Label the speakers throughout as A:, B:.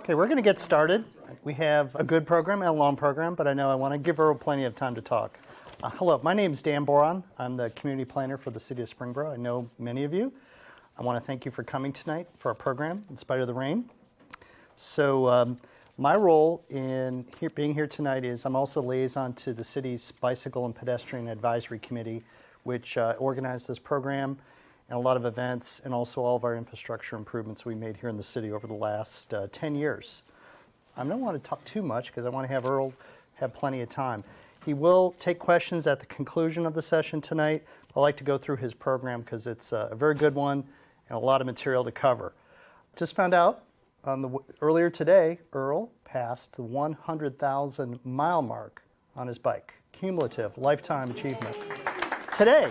A: Okay, we're going to get started. We have a good program and a long program, but I know I want to give Earl plenty of time to talk. Hello, my name is Dan Boron. I'm the community planner for the city of Springboro. I know many of you. I want to thank you for coming tonight for our program, in spite of the rain. So my role in being here tonight is I'm also liaison to the city's Bicycle and Pedestrian Advisory Committee, which organized this program and a lot of events, and also all of our infrastructure improvements we made here in the city over the last 10 years. I don't want to talk too much because I want to have Earl have plenty of time. He will take questions at the conclusion of the session tonight. I'd like to go through his program because it's a very good one and a lot of material to cover. Just found out earlier today, Earl passed the 100,000 mile mark on his bike. Cumulative lifetime achievement. Today.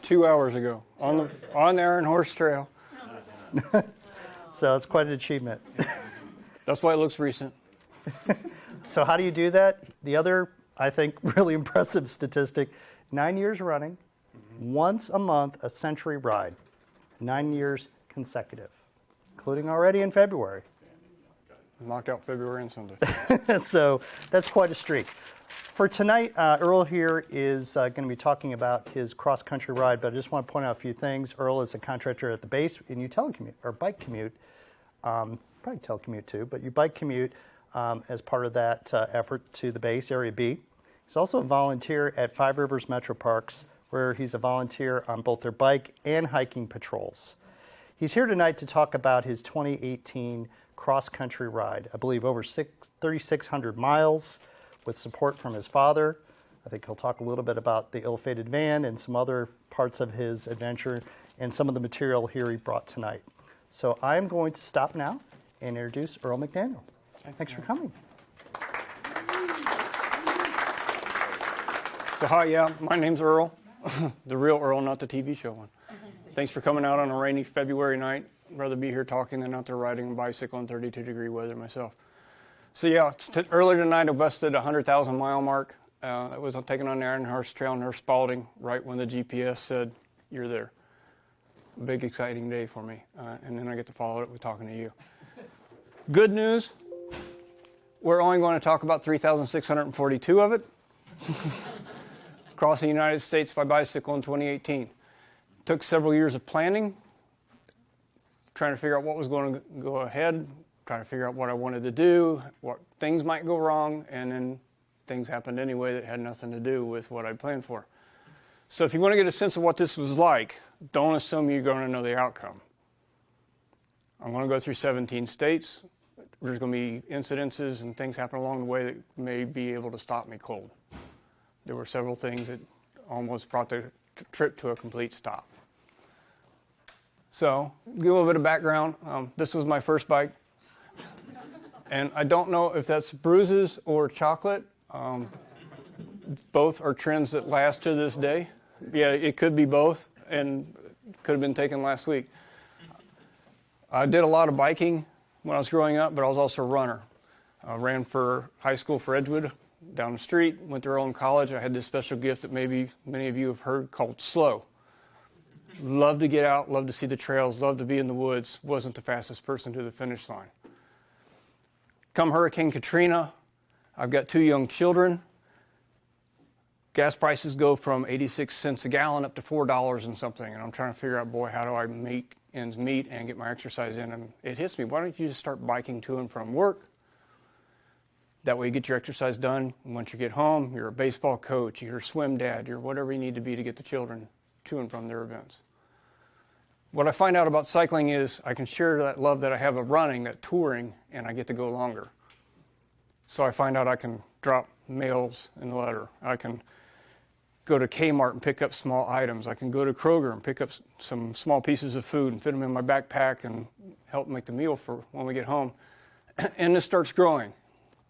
B: 2 hours ago on the Iron Horse Trail.
A: So it's quite an achievement.
B: That's why it looks recent.
A: So how do you do that? The other, I think, really impressive statistic, 9 years running, once a month, a century ride, 9 years consecutive, including already in February.
B: Knocked out February and Sunday.
A: So that's quite a streak. For tonight, Earl here is going to be talking about his cross-country ride, but I just want to point out a few things. Earl is a contractor at the base, and you telecommute, or bike commute, probably telecommute too, but you bike commute as part of that effort to the base, Area B. He's also a volunteer at Five Rivers Metro Parks, where he's a volunteer on both their bike and hiking patrols. He's here tonight to talk about his 2018 cross-country ride. I believe over 3,600 miles with support from his father. I think he'll talk a little bit about the ill-fated van and some other parts of his adventure and some of the material here he brought tonight. So I'm going to stop now and introduce Earl McDaniel. Thanks for coming.
B: So hi, yeah, my name's Earl, the real Earl, not the TV show one. Thanks for coming out on a rainy February night. I'd rather be here talking than out there riding a bicycle in 32-degree weather myself. So yeah, earlier tonight I busted a 100,000 mile mark. It was taken on the Iron Horse Trail near Spalding, right when the GPS said, you're there. A big exciting day for me. And then I get to follow it with talking to you. Good news, we're only going to talk about 3,642 of it. Crossing the United States by bicycle in 2018. Took several years of planning, trying to figure out what was going to go ahead, trying to figure out what I wanted to do, what things might go wrong, and then things happened anyway that had nothing to do with what I planned for. So if you want to get a sense of what this was like, don't assume you're going to know the outcome. I'm going to go through 17 states. There's going to be incidences and things happen along the way that may be able to stop me cold. There were several things that almost brought the trip to a complete stop. So, give a little bit of background. This was my first bike. And I don't know if that's bruises or chocolate. Both are trends that last to this day. Yeah, it could be both, and could have been taken last week. I did a lot of biking when I was growing up, but I was also a runner. I ran for high school for Edgewood, down the street, went to Earl College. I had this special gift that maybe many of you have heard called slow. Loved to get out, loved to see the trails, loved to be in the woods. Wasn't the fastest person to the finish line. Come Hurricane Katrina, I've got 2 young children. Gas prices go from 86 cents a gallon up to $4 and something. And I'm trying to figure out, boy, how do I make ends meet and get my exercise in? And it hits me, why don't you just start biking to and from work? That way you get your exercise done. And once you get home, you're a baseball coach, you're a swim dad, you're whatever you need to be to get the children to and from their events. What I find out about cycling is I can share that love that I have of running, that touring, and I get to go longer. So I find out I can drop mails in the letter. I can go to Kmart and pick up small items. I can go to Kroger and pick up some small pieces of food and fit them in my backpack and help make the meal for when we get home. And this starts growing.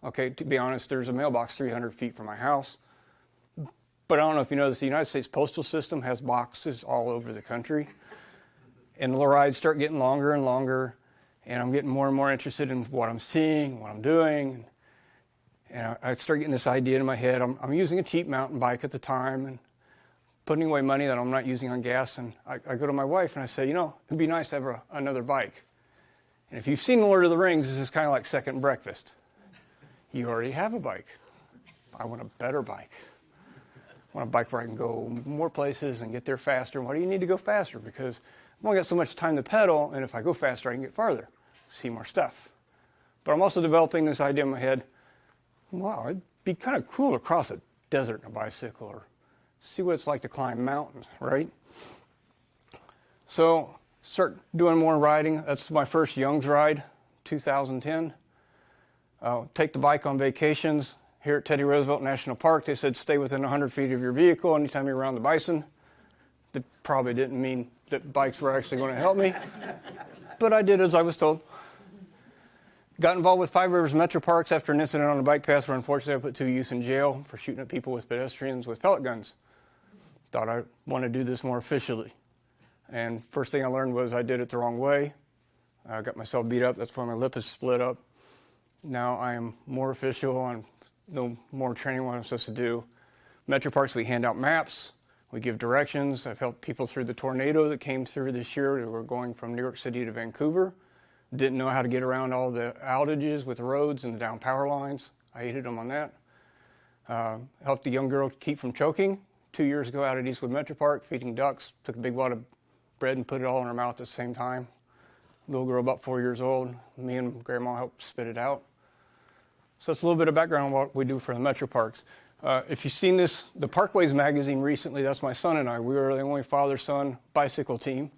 B: Okay, to be honest, there's a mailbox 300 feet from my house. But I don't know if you know this, the United States Postal System has boxes all over the country. And the rides start getting longer and longer, and I'm getting more and more interested in what I'm seeing, what I'm doing. And I start getting this idea in my head. I'm using a cheap mountain bike at the time and putting away money that I'm not using on gas. And I go to my wife and I say, you know, it'd be nice to have another bike. And if you've seen Lord of the Rings, this is kind of like second breakfast. You already have a bike. I want a better bike. I want a bike where I can go more places and get there faster. Why do you need to go faster? Because I've only got so much time to pedal, and if I go faster, I can get farther, see more stuff. But I'm also developing this idea in my head, wow, it'd be kind of cool to cross a desert in a bicycle or see what it's like to climb mountains, right? So start doing more riding. That's my first Young's ride, 2010. Take the bike on vacations. Here at Teddy Roosevelt National Park, they said stay within 100 feet of your vehicle anytime you're around the bison. That probably didn't mean that bikes were actually going to help me, but I did as I was told. Got involved with Five Rivers Metro Parks after an incident on a bike path where unfortunately I put 2 youths in jail for shooting at people with pedestrians with pellet guns. Thought I want to do this more officially. And first thing I learned was I did it the wrong way. I got myself beat up. That's why my lip is split up. Now I am more official and no more training what I'm supposed to do. Metro Parks, we hand out maps. We give directions. I've helped people through the tornado that came through this year. We were going from New York City to Vancouver. Didn't know how to get around all the outages with the roads and the down power lines. I aided them on that. Helped a young girl keep from choking 2 years ago out at Eastwood Metro Park, feeding ducks. Took a big wad of bread and put it all in her mouth at the same time. Little girl about 4 years old. Me and Grandma helped spit it out. So that's a little bit of background on what we do for the Metro Parks. If you've seen this, the Parkways magazine recently, that's my son and I. We were the only father-son bicycle team.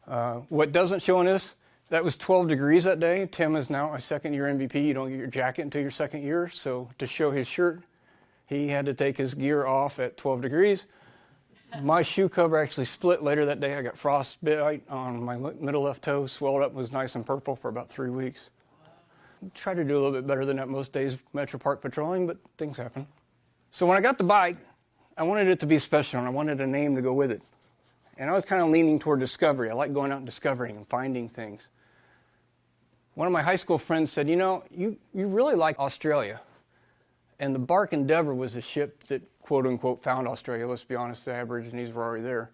B: What doesn't show in this, that was 12 degrees that day. Tim is now a second-year MVP. You don't get your jacket until your second year. So to show his shirt, he had to take his gear off at 12 degrees. My shoe cover actually split later that day. I got frostbite on my middle left toe, swelled up, was nice and purple for about 3 weeks. Try to do a little bit better than that most days Metro Park patrolling, but things happen. So when I got the bike, I wanted it to be special, and I wanted a name to go with it. And I was kind of leaning toward discovery. I like going out and discovering and finding things. One of my high school friends said, you know, you really like Australia. And the Bark Endeavour was a ship that, quote unquote, found Australia. Let's be honest, the Aborigines were already there.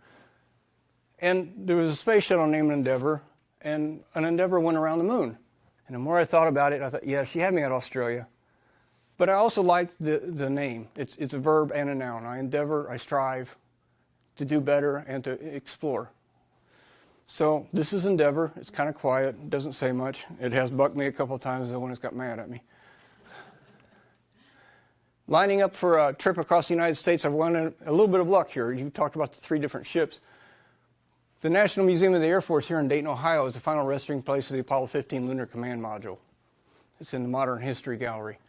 B: And there was a space shuttle named Endeavour, and an Endeavour went around the moon. And the more I thought about it, I thought, yeah, she had me at Australia. But I also liked the name. It's a verb and a noun. I endeavor, I strive to do better and to explore. So this is Endeavour. It's kind of quiet. It doesn't say much. It has bucked me a couple of times, though, when it's got mad at me. Lining up for a trip across the United States, I've wanted a little bit of luck here. You talked about the 3 different ships. The National Museum of the Air Force here in Dayton, Ohio is the final resting place of the Apollo 15 Lunar Command Module. It's in the Modern History Gallery.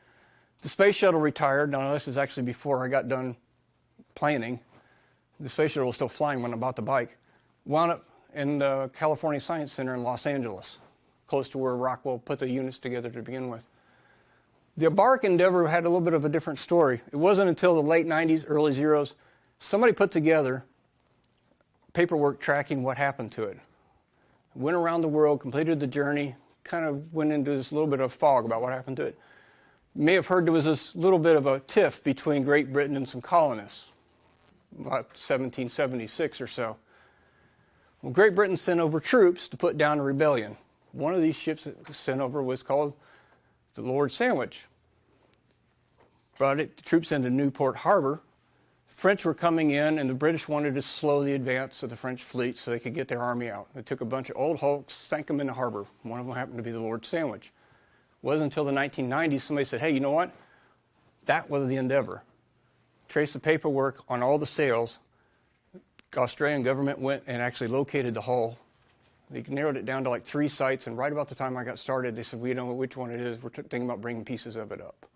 B: The space shuttle retired. Now, this is actually before I got done planning. The space shuttle was still flying when I bought the bike. Wound up in the California Science Center in Los Angeles, close to where Rockwell put the units together to begin with. The Bark Endeavour had a little bit of a different story. It wasn't until the late 90s, early zeros, somebody put together paperwork tracking what happened to it. Went around the world, completed the journey, kind of went into this little bit of fog about what happened to it. You may have heard there was this little bit of a tiff between Great Britain and some colonists, about 1776 or so. Well, Great Britain sent over troops to put down a rebellion. One of these ships that was sent over was called the Lord Sandwich. Brought the troops into Newport Harbor. French were coming in, and the British wanted to slow the advance of the French fleet so they could get their army out. They took a bunch of old hulks, sank them in the harbor. One of them happened to be the Lord Sandwich. It wasn't until the 1990s somebody said, hey, you know what? That was the Endeavour. Traced the paperwork on all the sails. The Australian government went and actually located the hull. They narrowed it down to like 3 sites, and right about the time I got started, they said, we don't know which one it is. We're thinking about bringing pieces of it up.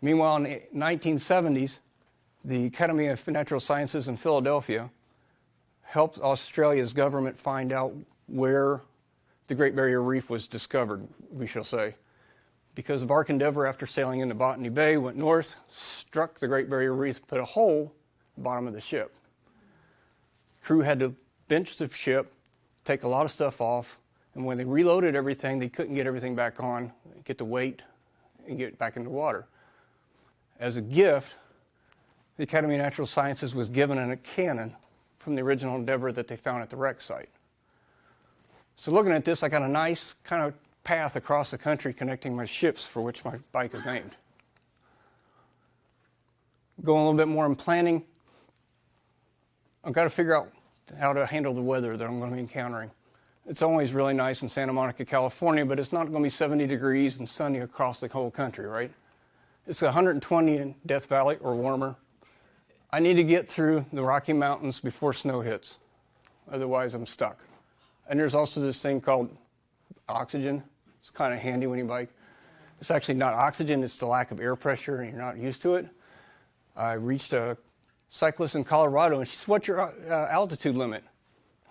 B: Meanwhile, in the 1970s, the Academy of Natural Sciences in Philadelphia helped Australia's government find out where the Great Barrier Reef was discovered, we shall say. Because the Bark Endeavour, after sailing into Botany Bay, went north, struck the Great Barrier Reef, put a hole in the bottom of the ship. Crew had to bench the ship, take a lot of stuff off, and when they reloaded everything, they couldn't get everything back on, get the weight, and get it back into water. As a gift, the Academy of Natural Sciences was given a cannon from the original Endeavour that they found at the wreck site. So looking at this, I got a nice kind of path across the country connecting my ships for which my bike is named. Going a little bit more in planning, I've got to figure out how to handle the weather that I'm going to be encountering. It's always really nice in Santa Monica, California, but it's not going to be 70 degrees and sunny across the whole country, right? It's 120 in Death Valley or warmer. I need to get through the Rocky Mountains before snow hits. Otherwise, I'm stuck. And there's also this thing called oxygen. It's kind of handy when you bike. It's actually not oxygen, it's the lack of air pressure, and you're not used to it. I reached a cyclist in Colorado, and she said, "What's your altitude limit?"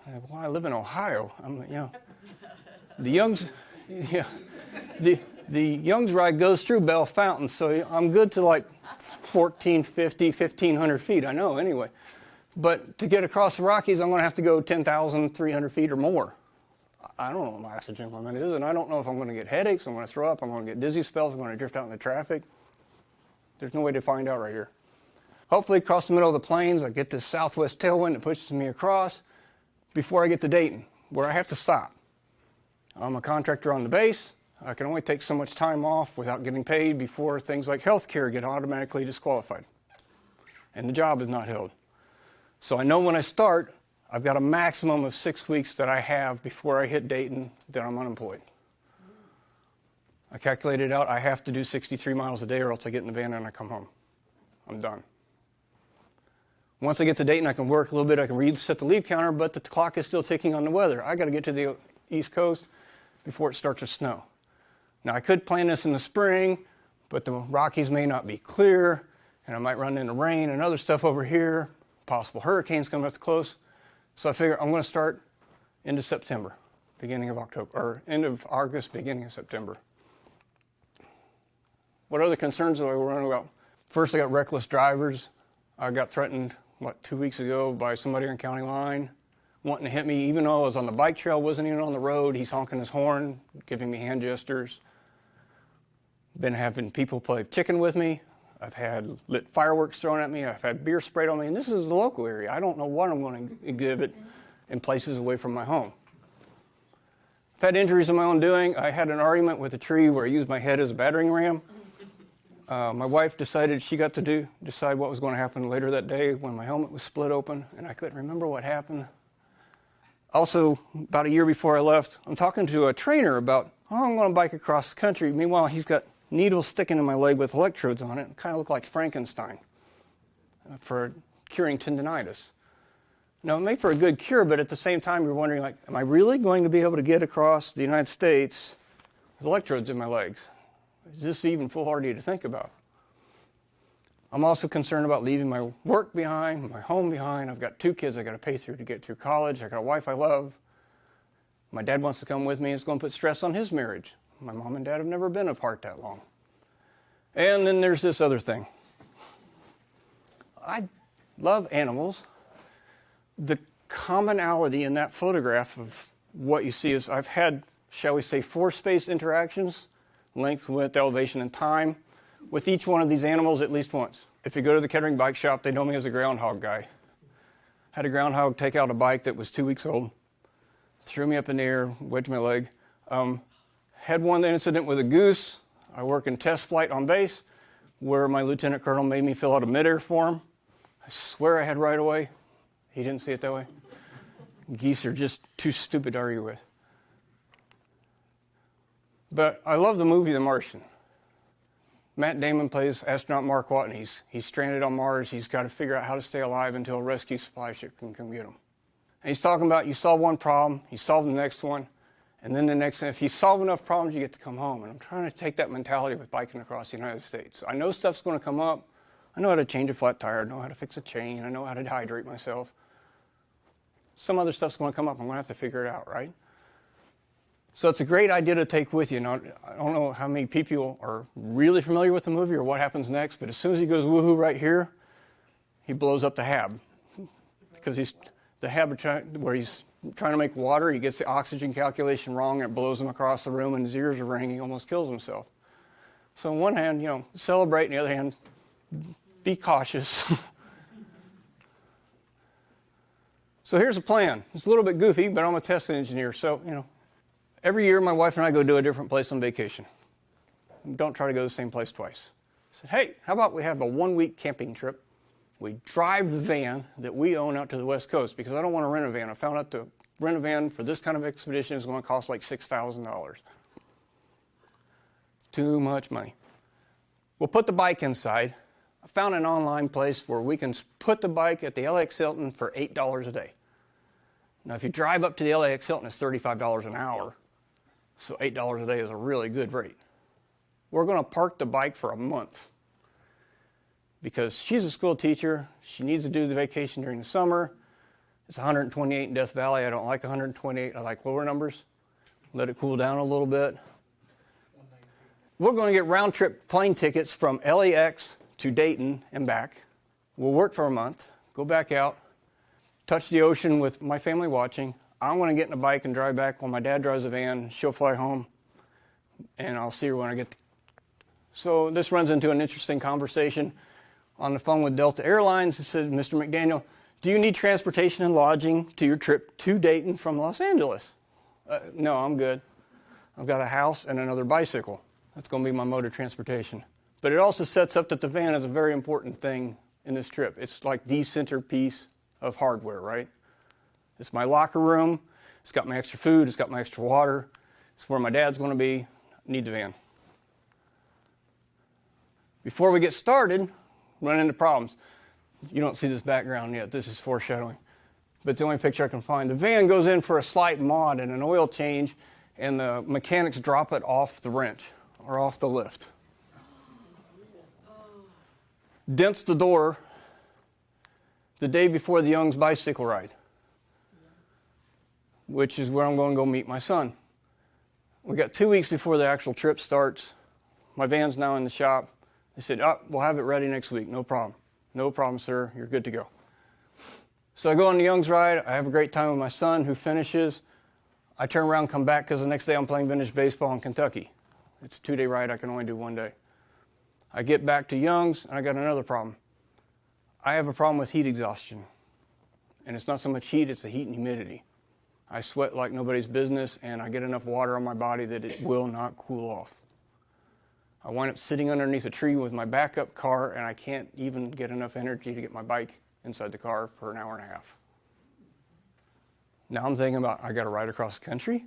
B: I said, "Well, I live in Ohio." The Youngs ride goes through Bell Fountain, so I'm good to like 1,450, 1,500 feet, I know anyway. But to get across the Rockies, I'm going to have to go 10,300 feet or more. I don't know what my oxygen limit is, and I don't know if I'm going to get headaches, I'm going to throw up, I'm going to get dizzy spells, I'm going to drift out in the traffic. There's no way to find out right here. Hopefully, across the middle of the plains, I get this southwest tailwind that pushes me across before I get to Dayton, where I have to stop. I'm a contractor on the base. I can only take so much time off without getting paid before things like health care get automatically disqualified. And the job is not held. So I know when I start, I've got a maximum of 6 weeks that I have before I hit Dayton that I'm unemployed. I calculated out I have to do 63 miles a day or else I get in the van and I come home. I'm done. Once I get to Dayton, I can work a little bit, I can reset the leave counter, but the clock is still ticking on the weather. I got to get to the East Coast before it starts to snow. Now, I could plan this in the spring, but the Rockies may not be clear, and I might run into rain and other stuff over here, possible hurricanes coming up close. So I figure I'm going to start into September, beginning of October, or end of August, beginning of September. What other concerns do I run about? First, I got reckless drivers. I got threatened, 2 weeks ago by somebody on county line wanting to hit me. Even though I was on the bike trail, wasn't even on the road, he's honking his horn, giving me hand gestures. Been having people play chicken with me. I've had lit fireworks thrown at me. I've had beer sprayed on me. And this is the local area. I don't know what I'm going to exhibit in places away from my home. I've had injuries of my own doing. I had an argument with a tree where I used my head as a battering ram. My wife decided she got to decide what was going to happen later that day when my helmet was split open, and I couldn't remember what happened. Also, about a year before I left, I'm talking to a trainer about, I'm going to bike across the country. Meanwhile, he's got needles sticking in my leg with electrodes on it. It kind of looked like Frankenstein for curing tendinitis. Now, it made for a good cure, but at the same time, you're wondering, am I really going to be able to get across the United States with electrodes in my legs? Is this even foolhardy to think about? I'm also concerned about leaving my work behind, my home behind. I've got 2 kids I got to pay through to get through college. I got a wife I love. My dad wants to come with me. It's going to put stress on his marriage. My mom and dad have never been apart that long. And then there's this other thing. I love animals. The commonality in that photograph of what you see is I've had, shall we say, 4 space interactions, length, width, elevation, and time, with each one of these animals at least once. If you go to the Kettering bike shop, they know me as a groundhog guy. Had a groundhog take out a bike that was 2 weeks old, threw me up in the air, wedged my leg. Had one incident with a goose. I work in test flight on base, where my lieutenant colonel made me fill out a mid-air form. I swear I had right away. He didn't see it that way. Geese are just too stupid to argue with. But I love the movie The Martian. Matt Damon plays astronaut Mark Watney. He's stranded on Mars. He's got to figure out how to stay alive until a rescue supply ship can come get him. And he's talking about you solve one problem, you solve the next one, and then the next. And if you solve enough problems, you get to come home. And I'm trying to take that mentality with biking across the United States. I know stuff's going to come up. I know how to change a flat tire. I know how to fix a chain. I know how to hydrate myself. Some other stuff's going to come up. I'm going to have to figure it out, right? So it's a great idea to take with you. Now, I don't know how many people are really familiar with the movie or what happens next, but as soon as he goes woohoo right here, he blows up the hab. Because the hab where he's trying to make water, he gets the oxygen calculation wrong, and it blows him across the room, and his ears are ringing, he almost kills himself. So on one hand, celebrate, on the other hand, be cautious. So here's a plan. It's a little bit goofy, but I'm a testing engineer, so, Every year, my wife and I go to a different place on vacation. Don't try to go to the same place twice. I said, hey, how about we have a 1-week camping trip? We drive the van that we own out to the West Coast because I don't want to rent a van. I found out to rent a van for this kind of expedition is going to cost like $6,000. Too much money. We'll put the bike inside. I found an online place where we can put the bike at the LAX Hilton for $8 a day. Now, if you drive up to the LAX Hilton, it's $35 an hour. So $8 a day is a really good rate. We're going to park the bike for a month because she's a school teacher. She needs to do the vacation during the summer. It's 128 in Death Valley. I don't like 128. I like lower numbers. Let it cool down a little bit. We're going to get round-trip plane tickets from LAX to Dayton and back. We'll work for a month, go back out, touch the ocean with my family watching. I want to get in a bike and drive back while my dad drives a van. She'll fly home, and I'll see her when I get. So this runs into an interesting conversation on the phone with Delta Airlines. It said, Mr. McDaniel, do you need transportation and lodging to your trip to Dayton from Los Angeles? No, I'm good. I've got a house and another bicycle. That's going to be my mode of transportation. But it also sets up that the van is a very important thing in this trip. It's like the centerpiece of hardware, right? It's my locker room. It's got my extra food. It's got my extra water. It's where my dad's going to be. I need the van. Before we get started, run into problems. You don't see this background yet. This is foreshadowing. But it's the only picture I can find. The van goes in for a slight mod and an oil change, and the mechanics drop it off the wrench or off the lift. Dents the door the day before the Young's bicycle ride, which is where I'm going to go meet my son. We got 2 weeks before the actual trip starts. My van's now in the shop. They said, we'll have it ready next week. No problem. No problem, sir. You're good to go. So I go on the Young's ride. I have a great time with my son who finishes. I turn around and come back because the next day I'm playing vintage baseball in Kentucky. It's a 2-day ride. I can only do 1 day. I get back to Young's, and I got another problem. I have a problem with heat exhaustion. And it's not so much heat, it's the heat and humidity. I sweat like nobody's business, and I get enough water on my body that it will not cool off. I wind up sitting underneath a tree with my backup car, and I can't even get enough energy to get my bike inside the car for an hour and a half. Now I'm thinking about, I got to ride across the country?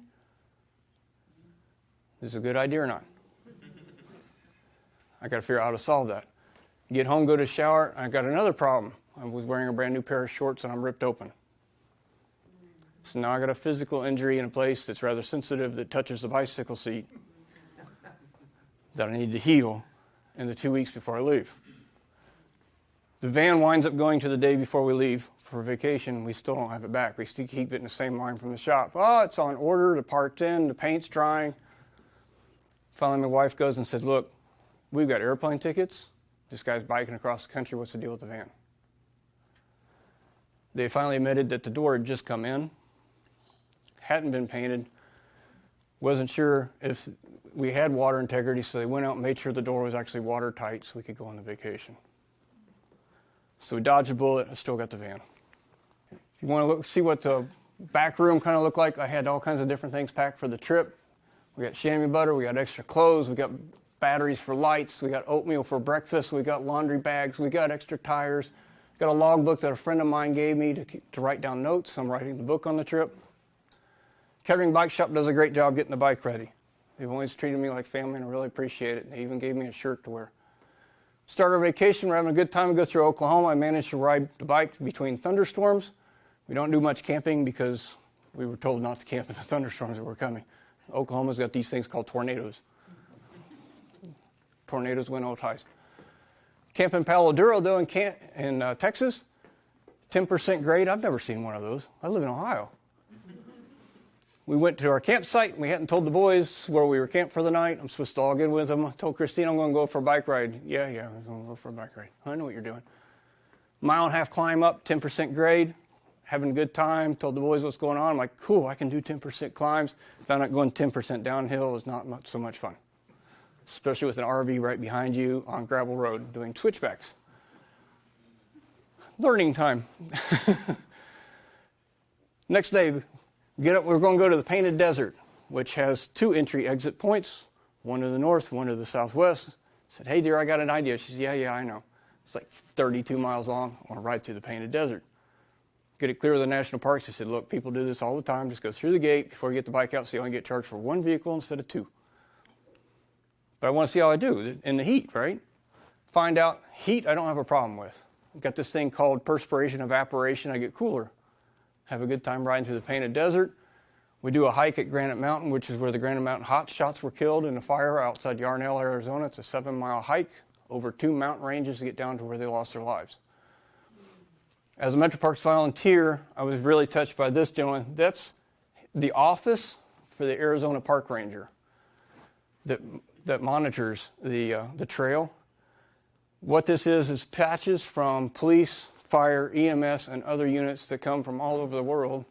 B: Is this a good idea or not? I got to figure out how to solve that. Get home, go to the shower, I got another problem. I was wearing a brand new pair of shorts and I'm ripped open. So now I got a physical injury in a place that's rather sensitive that touches the bicycle seat that I need to heal in the 2 weeks before I leave. The van winds up going to the day before we leave for vacation. We still don't have it back. We still keep it in the same line from the shop. Oh, it's on order, the part's in, the paint's drying. Finally, my wife goes and said, look, we've got airplane tickets. This guy's biking across the country. What's the deal with the van? They finally admitted that the door had just come in, hadn't been painted, wasn't sure if we had water integrity, so they went out and made sure the door was actually watertight so we could go on the vacation. So we dodged a bullet. I still got the van. If you want to see what the back room kind of looked like, I had all kinds of different things packed for the trip. We got chamois butter, we got extra clothes, we got batteries for lights, we got oatmeal for breakfast, we got laundry bags, we got extra tires, got a logbook that a friend of mine gave me to write down notes. I'm writing the book on the trip. Kettering Bike Shop does a great job getting the bike ready. They've always treated me like family and I really appreciate it. They even gave me a shirt to wear. Start our vacation, we're having a good time. We go through Oklahoma. I managed to ride the bike between thunderstorms. We don't do much camping because we were told not to camp in the thunderstorms that were coming. Oklahoma's got these things called tornadoes. Tornadoes win all ties. Camp in Palo Duro, though, in Texas, 10% grade. I've never seen one of those. I live in Ohio. We went to our campsite. We hadn't told the boys where we were camped for the night. I'm supposed to log in with them. I told Christine I'm going to go for a bike ride. Yeah, I'm going to go for a bike ride. I know what you're doing. 1.5 mile climb up, 10% grade. Having a good time. Told the boys what's going on. I'm like, cool, I can do 10% climbs. Found out going 10% downhill is not so much fun, especially with an RV right behind you on gravel road doing switchbacks. Learning time. Next day, get up. We're going to go to the Painted Desert. which has 2 entry-exit points, one to the north, one to the southwest. I said, hey, dear, I got an idea. She said, yeah, I know. It's like 32 miles long on a ride through the Painted Desert. Get it clear of the national parks. He said, look, people do this all the time. Just go through the gate before you get the bike out so you only get charged for 1 vehicle instead of 2. But I want to see how I do in the heat, right? Find out, heat I don't have a problem with. I've got this thing called perspiration evaporation. I get cooler. Have a good time riding through the Painted Desert. We do a hike at Granite Mountain, which is where the Granite Mountain hotshots were killed in a fire outside Yarnell, Arizona. It's a 7-mile hike over 2 mountain ranges to get down to where they lost their lives. As a Metro Parks volunteer, I was really touched by this gentleman. That's the office for the Arizona Park Ranger that monitors the trail. What this is patches from police, fire, EMS, and other units that come from all over the world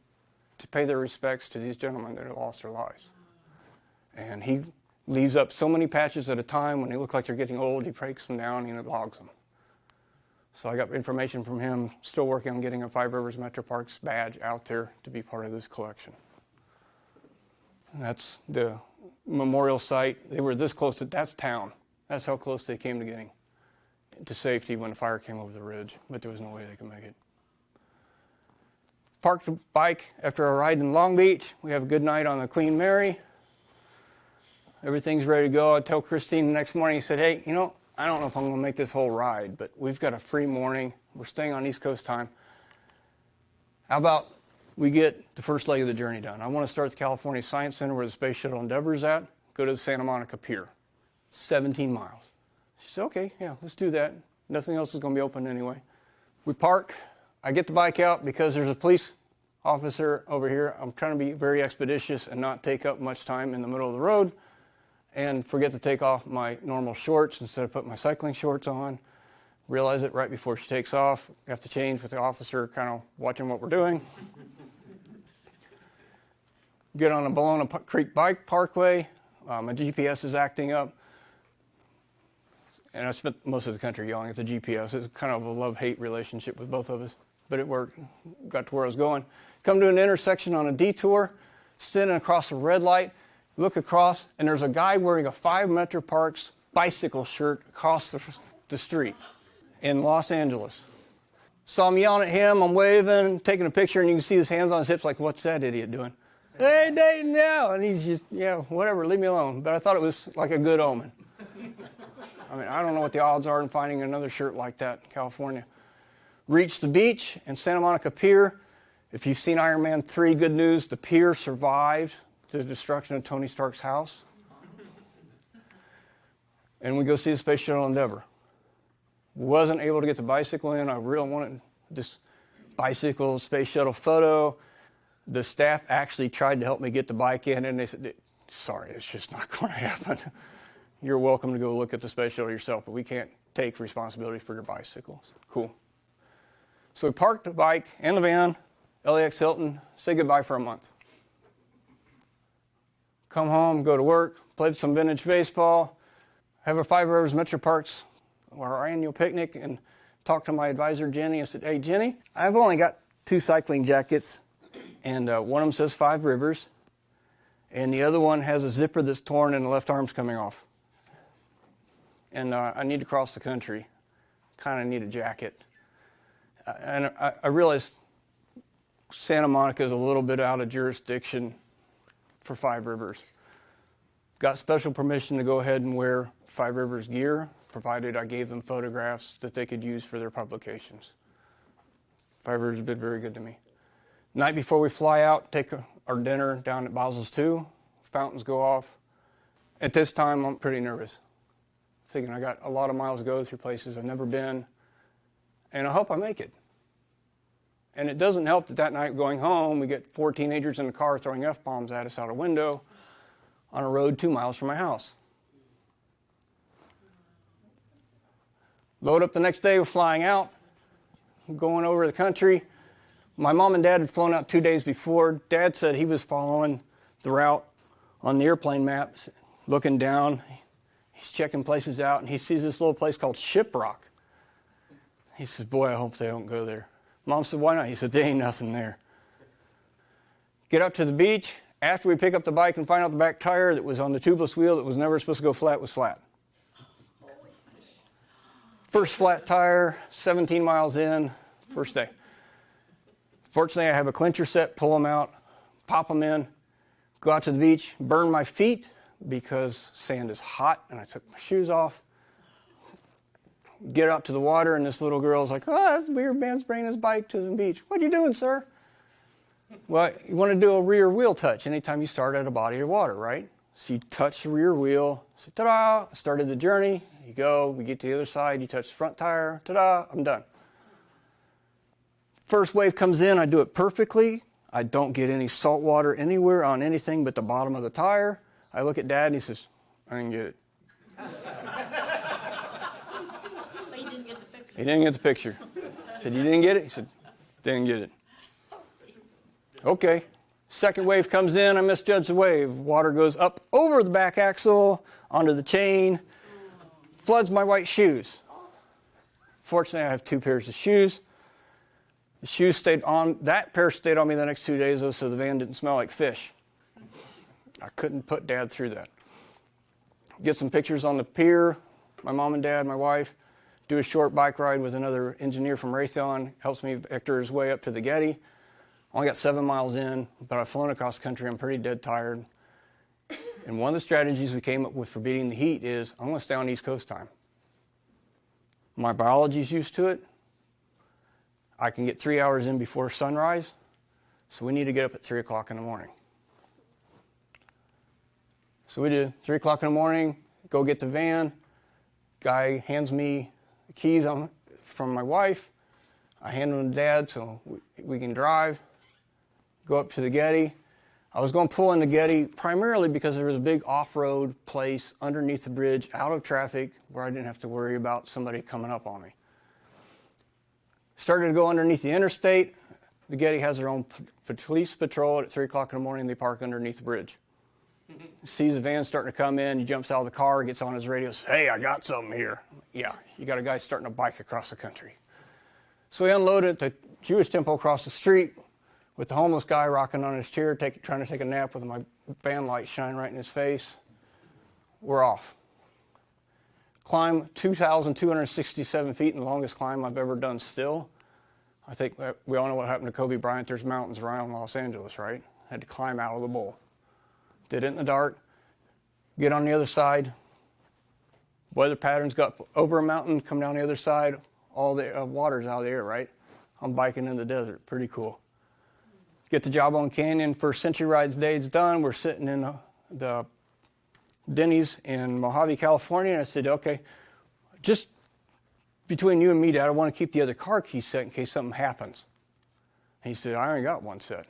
B: to pay their respects to these gentlemen that have lost their lives. And he leaves up so many patches at a time. When they look like they're getting old, he breaks them down and logs them. So I got information from him, still working on getting a Five Rivers Metro Parks badge out there to be part of this collection. And that's the memorial site. They were this close to, that's town. That's how close they came to getting to safety when the fire came over the ridge, but there was no way they could make it. Parked the bike after a ride in Long Beach. We have a good night on the Queen Mary. Everything's ready to go. I tell Christine the next morning, he said, hey, I don't know if I'm going to make this whole ride, but we've got a free morning. We're staying on East Coast time. How about we get the first leg of the journey done? I want to start at the California Science Center where the Space Shuttle Endeavour is at, go to the Santa Monica Pier, 17 miles. She said, okay, yeah, let's do that. Nothing else is going to be open anyway. We park. I get the bike out because there's a police officer over here. I'm trying to be very expeditious and not take up much time in the middle of the road and forget to take off my normal shorts instead of put my cycling shorts on. Realize it right before she takes off. I have to change with the officer kind of watching what we're doing. Get on the Bologna Creek Bike Parkway. My GPS is acting up. And I spent most of the country yelling at the GPS. It's kind of a love-hate relationship with both of us. But it worked. Got to where I was going. Come to an intersection on a detour, standing across a red light, look across, and there's a guy wearing a 5 Metro Parks bicycle shirt across the street in Los Angeles. So I'm yelling at him, I'm waving, taking a picture, and you can see his hands on his hips like, what's that idiot doing? Hey, Dayton, now! And he's just, yeah, whatever, leave me alone. But I thought it was like a good omen. I mean, I don't know what the odds are in finding another shirt like that in California. Reached the beach and Santa Monica Pier. If you've seen Iron Man 3, good news, the pier survived the destruction of Tony Stark's house. And we go see the Space Shuttle Endeavour. Wasn't able to get the bicycle in. I really wanted this bicycle Space Shuttle photo. The staff actually tried to help me get the bike in, and they said, sorry, it's just not going to happen. You're welcome to go look at the Space Shuttle yourself, but we can't take responsibility for your bicycles. Cool. So we parked the bike and the van, LAX Hilton, say goodbye for a month. Come home, go to work, play some vintage baseball, have a Five Rivers Metro Parks, or our annual picnic, and talk to my advisor, Jenny. I said, hey, Jenny, I've only got 2 cycling jackets, and one of them says Five Rivers, and the other one has a zipper that's torn and the left arm's coming off. And I need to cross the country, kind of need a jacket. And I realized Santa Monica is a little bit out of jurisdiction for Five Rivers. Got special permission to go ahead and wear Five Rivers gear, provided I gave them photographs that they could use for their publications. Five Rivers has been very good to me. Night before we fly out, take our dinner down at Basel's 2. Fountains go off. At this time, I'm pretty nervous. Thinking I got a lot of miles to go through places I've never been, and I hope I make it. And it doesn't help that night going home, we get 4 teenagers in the car throwing F-bombs at us out a window on a road 2 miles from my house. Load up the next day, we're flying out, going over the country. My mom and dad had flown out 2 days before. Dad said he was following the route on the airplane maps, looking down. He's checking places out, and he sees this little place called Shiprock. He says, boy, I hope they don't go there. Mom said, why not? He said, there ain't nothing there. Get up to the beach, After we pick up the bike and find out the back tire that was on the tubeless wheel that was never supposed to go flat was flat. First flat tire, 17 miles in, first day. Fortunately, I have a clincher set, pull them out, pop them in, go out to the beach, burn my feet because sand is hot, and I took my shoes off. Get out to the water, and this little girl's like, oh, that's weird, man's bringing his bike to the beach. What are you doing, sir? Well, you want to do a rear wheel touch anytime you start at a body of water, right? So you touch the rear wheel, say, ta-da, started the journey. You go, we get to the other side, you touch the front tire, ta-da, I'm done. First wave comes in, I do it perfectly. I don't get any salt water anywhere on anything but the bottom of the tire. I look at Dad and he says, I didn't get it.
C: He didn't get the picture.
B: He didn't get the picture. I said, you didn't get it? He said, didn't get it. Okay. Second wave comes in, I misjudge the wave. Water goes up over the back axle, onto the chain, floods my white shoes. Fortunately, I have 2 pairs of shoes. The shoes stayed on, that pair stayed on me the next 2 days, though, so the van didn't smell like fish. I couldn't put Dad through that. Get some pictures on the pier, my mom and Dad, my wife, do a short bike ride with another engineer from Raytheon, helps me vector his way up to the Getty. Only got 7 miles in, but I've flown across the country, I'm pretty dead tired. And one of the strategies we came up with for beating the heat is, I'm gonna stay on East Coast time. My biology's used to it. I can get 3 hours in before sunrise, so we need to get up at 3 o'clock in the morning. So we do 3 o'clock in the morning, go get the van. Guy hands me the keys from my wife. I hand them to Dad so we can drive, go up to the Getty. I was going to pull in the Getty primarily because there was a big off-road place underneath the bridge, out of traffic, where I didn't have to worry about somebody coming up on me. Started to go underneath the interstate. The Getty has their own police patrol at 3 o'clock in the morning. They park underneath the bridge. Sees the van starting to come in. He jumps out of the car, gets on his radio, says, hey, I got something here. Yeah, you got a guy starting a bike across the country. So we unloaded at the Jewish temple across the street with the homeless guy rocking on his chair, trying to take a nap with my van light shining right in his face. We're off. Climb 2,267 feet, and the longest climb I've ever done still. I think we all know what happened to Kobe Bryant. There's mountains around Los Angeles, right? Had to climb out of the bowl. Did it in the dark. Get on the other side. Weather patterns got over a mountain, come down the other side. All the water's out of the air, right? I'm biking in the desert. Pretty cool. Get the Jawbone Canyon. First Century Rides day's done. We're sitting in the Denny's in Mojave, California. And I said, okay, just between you and me, Dad, I want to keep the other car keys set in case something happens. And he said, I only got one set.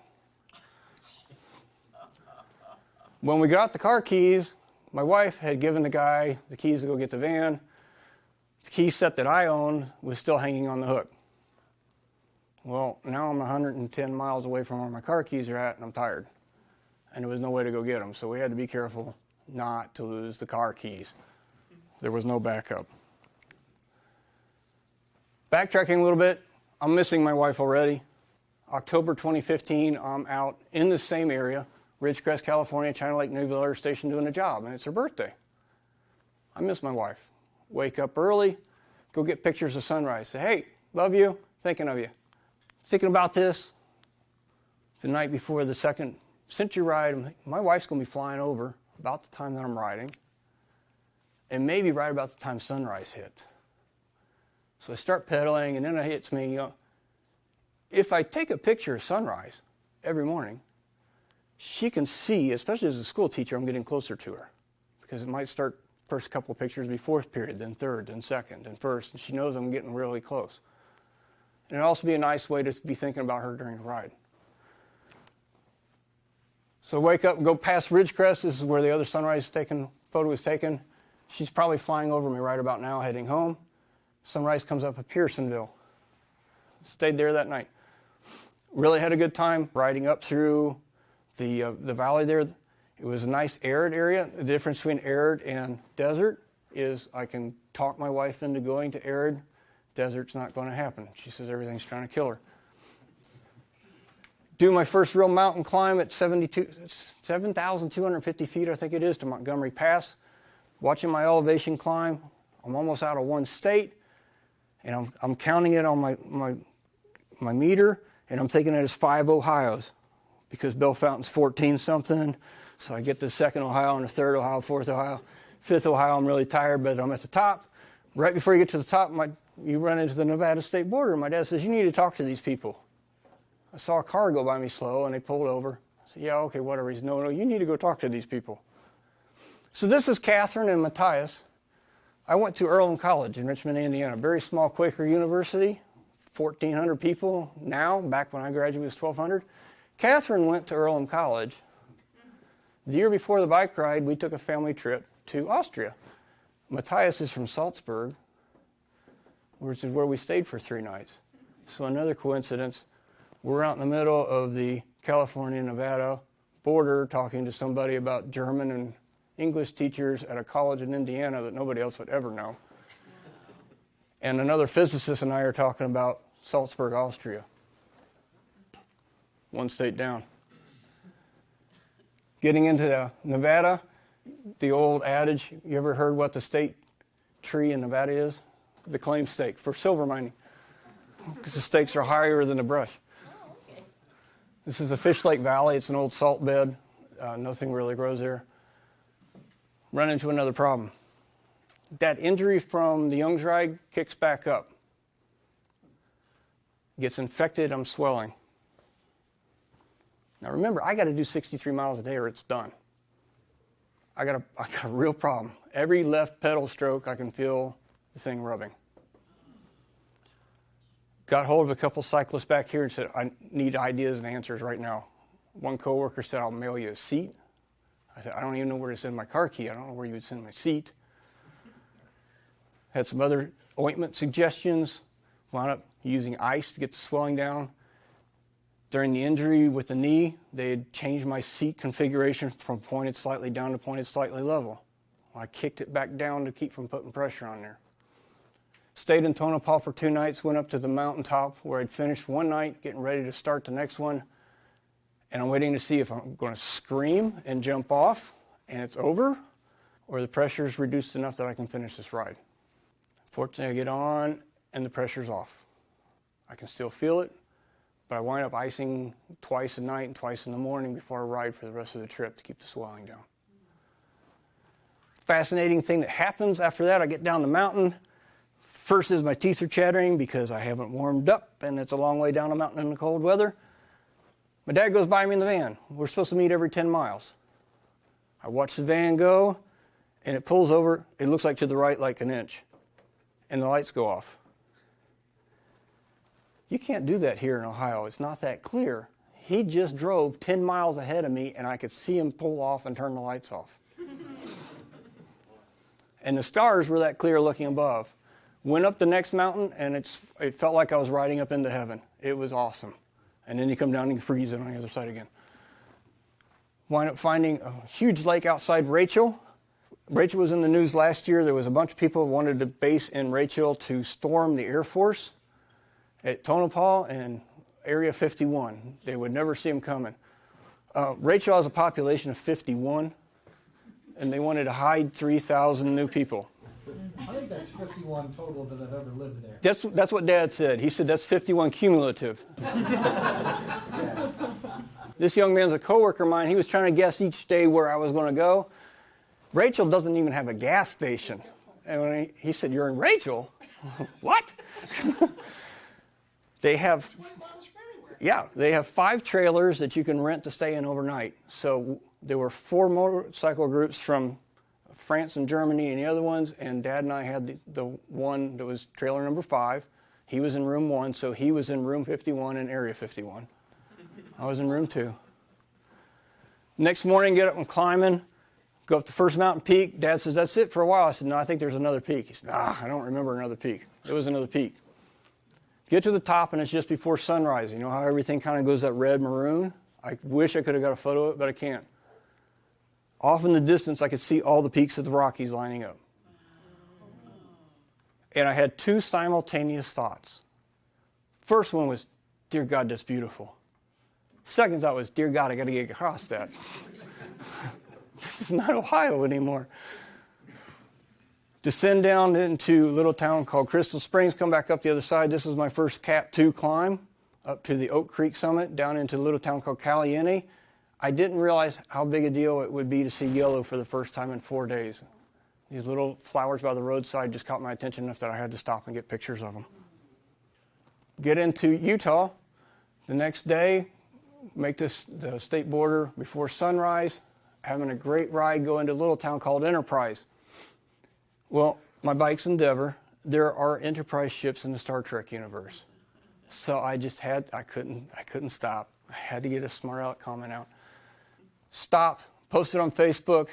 B: When we got the car keys, my wife had given the guy the keys to go get the van. The key set that I owned was still hanging on the hook. Well, now I'm 110 miles away from where my car keys are at, and I'm tired. And there was no way to go get them, so we had to be careful not to lose the car keys. There was no backup. Backtracking a little bit, I'm missing my wife already. October 2015, I'm out in the same area, Ridgecrest, California, China Lake Naval Air Station, doing a job, and it's her birthday. I miss my wife. Wake up early, go get pictures of sunrise. Say, hey, love you, thinking of you. Thinking about this. The night before the second Century Ride, my wife's going to be flying over about the time that I'm riding, and maybe right about the time sunrise hit. So I start pedaling, and then it hits me, if I take a picture of sunrise every morning, she can see, especially as a school teacher, I'm getting closer to her, because it might start first couple pictures be fourth period, then third, then second, then first, and she knows I'm getting really close. And it'd also be a nice way to be thinking about her during the ride. So wake up and go past Ridgecrest. This is where the other sunrise photo was taken. She's probably flying over me right about now, heading home. Sunrise comes up at Pearsonville. Stayed there that night. Really had a good time riding up through the valley there. It was a nice arid area. The difference between arid and desert is I can talk my wife into going to arid. Desert's not going to happen. She says everything's trying to kill her. do my first real mountain climb at 7,250 feet, I think it is, to Montgomery Pass. Watching my elevation climb, I'm almost out of one state, and I'm counting it on my meter, and I'm thinking it is 5 Ohios, because Bellefontain's 14 something. So I get the second Ohio and the third Ohio, fourth Ohio, fifth Ohio. I'm really tired, but I'm at the top. Right before you get to the top, you run into the Nevada state border. My dad says, "You need to talk to these people." I saw a car go by me slow, and they pulled over. I said, "Yeah, okay, whatever." He said, "No, you need to go talk to these people." So this is Catherine and Matthias. I went to Earl College in Richmond, Indiana, a very small Quaker university, 1,400 people now. Back when I graduated, it was 1,200. Catherine went to Earl College. The year before the bike ride, we took a family trip to Austria. Matthias is from Salzburg, which is where we stayed for 3 nights. So another coincidence, we're out in the middle of the California-Nevada border talking to somebody about German and English teachers at a college in Indiana that nobody else would ever know. And another physicist and I are talking about Salzburg, Austria. 1 state down. Getting into Nevada, the old adage, you ever heard what the state tree in Nevada is? The claim stake for silver mining, because the stakes are higher than the brush.
C: Oh, okay.
B: This is the Fish Lake Valley. It's an old salt bed. Nothing really grows there. Run into another problem. That injury from the Young's ride kicks back up. Gets infected, I'm swelling. Now remember, I got to do 63 miles a day or it's done. I got a real problem. Every left pedal stroke, I can feel the thing rubbing. Got hold of a couple cyclists back here and said, "I need ideas and answers right now." One coworker said, "I'll mail you a seat." I said, "I don't even know where to send my car key. I don't know where you would send my seat." Had some other ointment suggestions. Wound up using ice to get the swelling down. During the injury with the knee, they had changed my seat configuration from pointed slightly down to pointed slightly level. I kicked it back down to keep from putting pressure on there. Stayed in Tonopah for 2 nights, went up to the mountaintop where I'd finished one night, getting ready to start the next one. And I'm waiting to see if I'm going to scream and jump off and it's over, or the pressure is reduced enough that I can finish this ride. Fortunately, I get on and the pressure's off. I can still feel it, but I wind up icing twice at night and twice in the morning before I ride for the rest of the trip to keep the swelling down. Fascinating thing that happens after that, I get down the mountain. First is my teeth are chattering because I haven't warmed up and it's a long way down the mountain in the cold weather. My dad goes by me in the van. We're supposed to meet every 10 miles. I watch the van go and it pulls over. It looks like to the right like an inch. And the lights go off. You can't do that here in Ohio. It's not that clear. He just drove 10 miles ahead of me and I could see him pull off and turn the lights off. And the stars were that clear looking above. Went up the next mountain and it felt like I was riding up into heaven. It was awesome. And then you come down and you freeze it on the other side again. Wind up finding a huge lake outside Rachel. Rachel was in the news last year. There was a bunch of people who wanted to base in Rachel to storm the Air Force at Tonopah and Area 51. They would never see them coming. Rachel has a population of 51, and they wanted to hide 3,000 new people.
D: I think that's 51 total that have ever lived there.
B: That's what Dad said. He said that's 51 cumulative. This young man's a coworker of mine. He was trying to guess each day where I was going to go. Rachel doesn't even have a gas station. And when he said, "You're in Rachel?" What? They have 5 trailers that you can rent to stay in overnight. So there were 4 motorcycle groups from France and Germany and the other ones, and Dad and I had the one that was trailer number 5. He was in room 1, so he was in room 51 and area 51. I was in room 2. Next morning, get up and climbing, go up the first mountain peak. Dad says, "That's it for a while." I said, "No, I think there's another peak." He said, "I don't remember another peak." There was another peak. Get to the top, and it's just before sunrise. You know how everything kind of goes that red maroon? I wish I could have got a photo of it, but I can't. Off in the distance, I could see all the peaks of the Rockies lining up. And I had 2 simultaneous thoughts. First one was, "Dear God, that's beautiful." Second thought was, dear God, I got to get across that. This is not Ohio anymore. Descend down into a little town called Crystal Springs, come back up the other side. This is my first Cat 2 climb up to the Oak Creek summit, down into a little town called Caliente. I didn't realize how big a deal it would be to see yellow for the first time in 4 days. These little flowers by the roadside just caught my attention enough that I had to stop and get pictures of them. Get into Utah. The next day, make the state border before sunrise, having a great ride, go into a little town called Enterprise. Well, my bike's Endeavor. There are Enterprise ships in the Star Trek universe. So I couldn't stop. I had to get a smart aleck comment out. Stopped, posted on Facebook,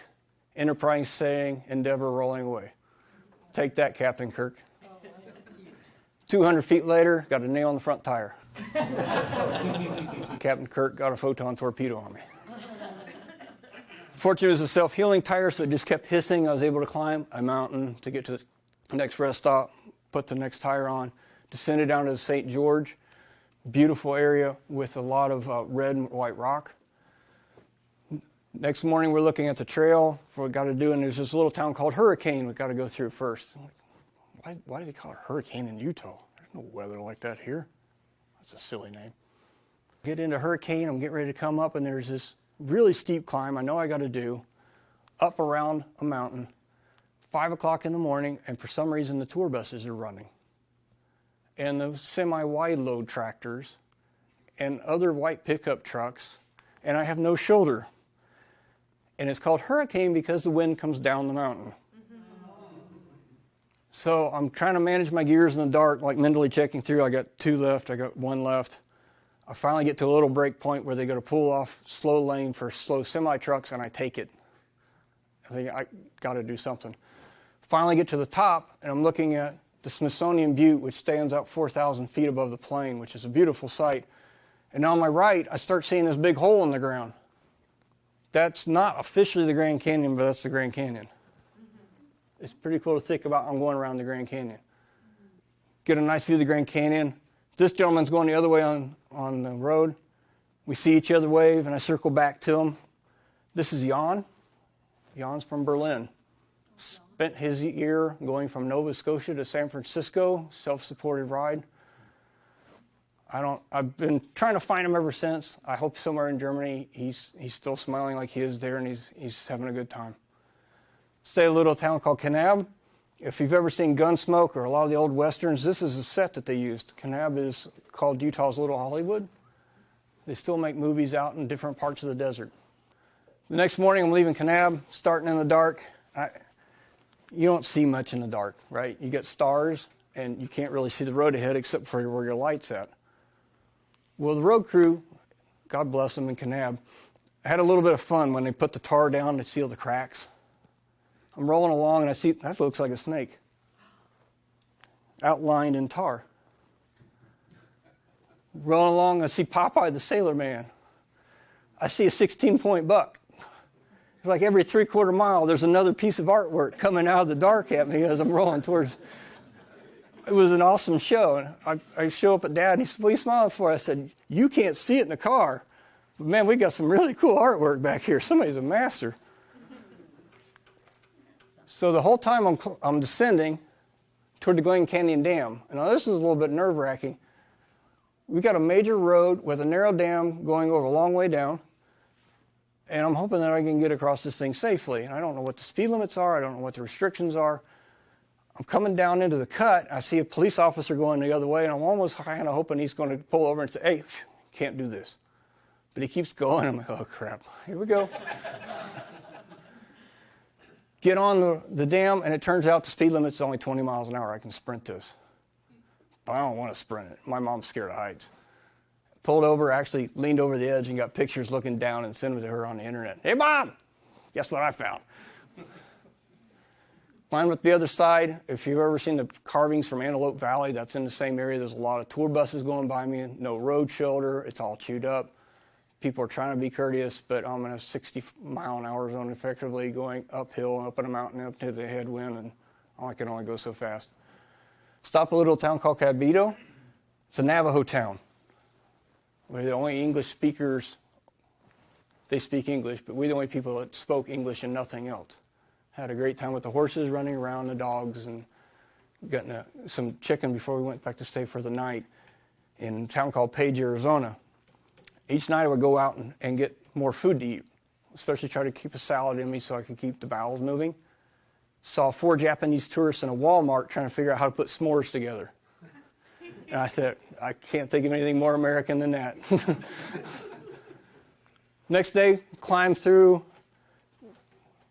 B: Enterprise saying, Endeavor rolling away. Take that, Captain Kirk. 200 feet later, got a nail in the front tire. Captain Kirk got a photon torpedo on me. Fortunately, it was a self-healing tire, so it just kept hissing. I was able to climb a mountain to get to the next rest stop, put the next tire on, descended down to St. George. Beautiful area with a lot of red and white rock. Next morning, we're looking at the trail for what we got to do, and there's this little town called Hurricane we got to go through first. Why do they call it Hurricane in Utah? There's no weather like that here. That's a silly name. Get into Hurricane, I'm getting ready to come up, and there's this really steep climb I know I got to do up around a mountain, 5 o'clock in the morning, and for some reason the tour buses are running. And the semi-wide load tractors and other white pickup trucks, and I have no shoulder. And it's called Hurricane because the wind comes down the mountain. So I'm trying to manage my gears in the dark, like mentally checking through. I got 2 left, I got 1 left. I finally get to a little break point where they go to pull off slow lane for slow semi-trucks, and I take it. I think I got to do something. Finally get to the top, and I'm looking at the Smithsonian Butte, which stands out 4,000 feet above the plain, which is a beautiful sight. And on my right, I start seeing this big hole in the ground. That's not officially the Grand Canyon, but that's the Grand Canyon. It's pretty cool to think about. I'm going around the Grand Canyon. Get a nice view of the Grand Canyon. This gentleman's going the other way on the road. We see each other wave, and I circle back to him. This is Jan. Jan's from Berlin. Spent his year going from Nova Scotia to San Francisco, self-supported ride. I've been trying to find him ever since. I hope somewhere in Germany he's still smiling like he is there, and he's having a good time. Stay at a little town called Kanab. If you've ever seen Gunsmoke or a lot of the old westerns, this is a set that they used. Kanab is called Utah's Little Hollywood. They still make movies out in different parts of the desert. The next morning, I'm leaving Kanab, starting in the dark. You don't see much in the dark, right? You get stars, and you can't really see the road ahead except for where your light's at. Well, the road crew, God bless them in Kanab, had a little bit of fun when they put the tar down to seal the cracks. I'm rolling along, and I see, that looks like a snake, outlined in tar. Rolling along, I see Popeye the Sailor Man. I see a 16-point buck. It's like every 3/4 mile, there's another piece of artwork coming out of the dark at me as I'm rolling towards. It was an awesome show. And I show up at Dad, and he said, "What are you smiling for?" I said, "You can't see it in the car. But man, we got some really cool artwork back here. Somebody's a master." So the whole time I'm descending toward the Glen Canyon Dam. And now this is a little bit nerve-wracking. We got a major road with a narrow dam going over a long way down. And I'm hoping that I can get across this thing safely. And I don't know what the speed limits are. I don't know what the restrictions are. I'm coming down into the cut. I see a police officer going the other way, and I'm almost kind of hoping he's going to pull over and say, "Hey, can't do this." But he keeps going. I'm like, "Oh, crap. Here we go." Get on the dam, and it turns out the speed limit's only 20 miles an hour. I can sprint this. But I don't want to sprint it. My mom's scared of heights. Pulled over, actually leaned over the edge and got pictures looking down and sent them to her on the internet. "Hey, Mom, guess what I found?" Climbed up the other side. If you've ever seen the carvings from Antelope Valley, that's in the same area. There's a lot of tour buses going by me, no road shoulder. It's all chewed up. People are trying to be courteous, but I'm in a 60-mile-an-hour zone effectively going uphill and up in a mountain up to the headwind, and I can only go so fast. Stop a little town called Cabito. It's a Navajo town. We're the only English speakers. They speak English, but we're the only people that spoke English and nothing else. Had a great time with the horses running around, the dogs, and getting some chicken before we went back to stay for the night in a town called Page, Arizona. Each night I would go out and get more food to eat, especially try to keep a salad in me so I could keep the bowels moving. Saw 4 Japanese tourists in a Walmart trying to figure out how to put s'mores together. And I said, I can't think of anything more American than that. Next day, climb through